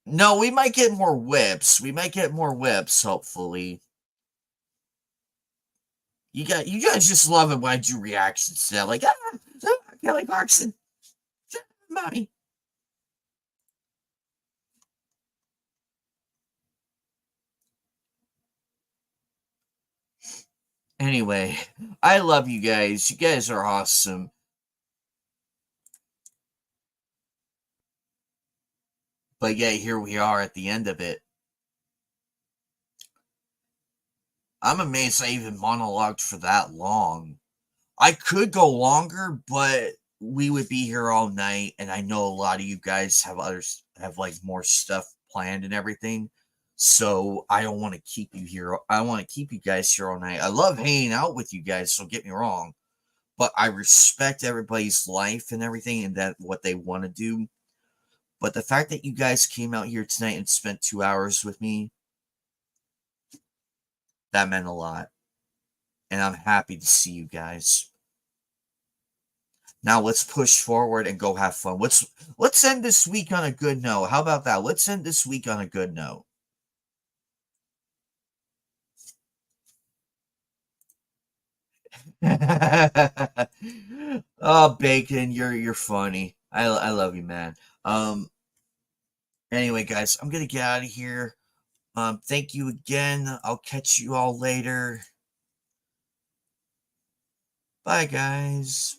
No, we might get more whips. Hopefully. You guys just love it when I do reactions to that. Like, Kelly Clarkson. Mommy. Anyway, I love you guys. You guys are awesome. But yeah, here we are at the end of it. I'm amazed I even monologued for that long. I could go longer, but we would be here all night, and I know a lot of you guys have like more stuff planned and everything. So I don't want to keep you here. I want to keep you guys here all night. I love hanging out with you guys, so get me wrong. But I respect everybody's life and everything and that what they want to do. But the fact that you guys came out here tonight and spent 2 hours with me, that meant a lot. And I'm happy to see you guys. Now let's push forward and go have fun. Let's end this week on a good note. How about that? Let's end this week on a good note. Oh, Bacon, you're funny. I love you, man. Anyway, guys, I'm gonna get out of here. Thank you again. I'll catch you all later. Bye, guys.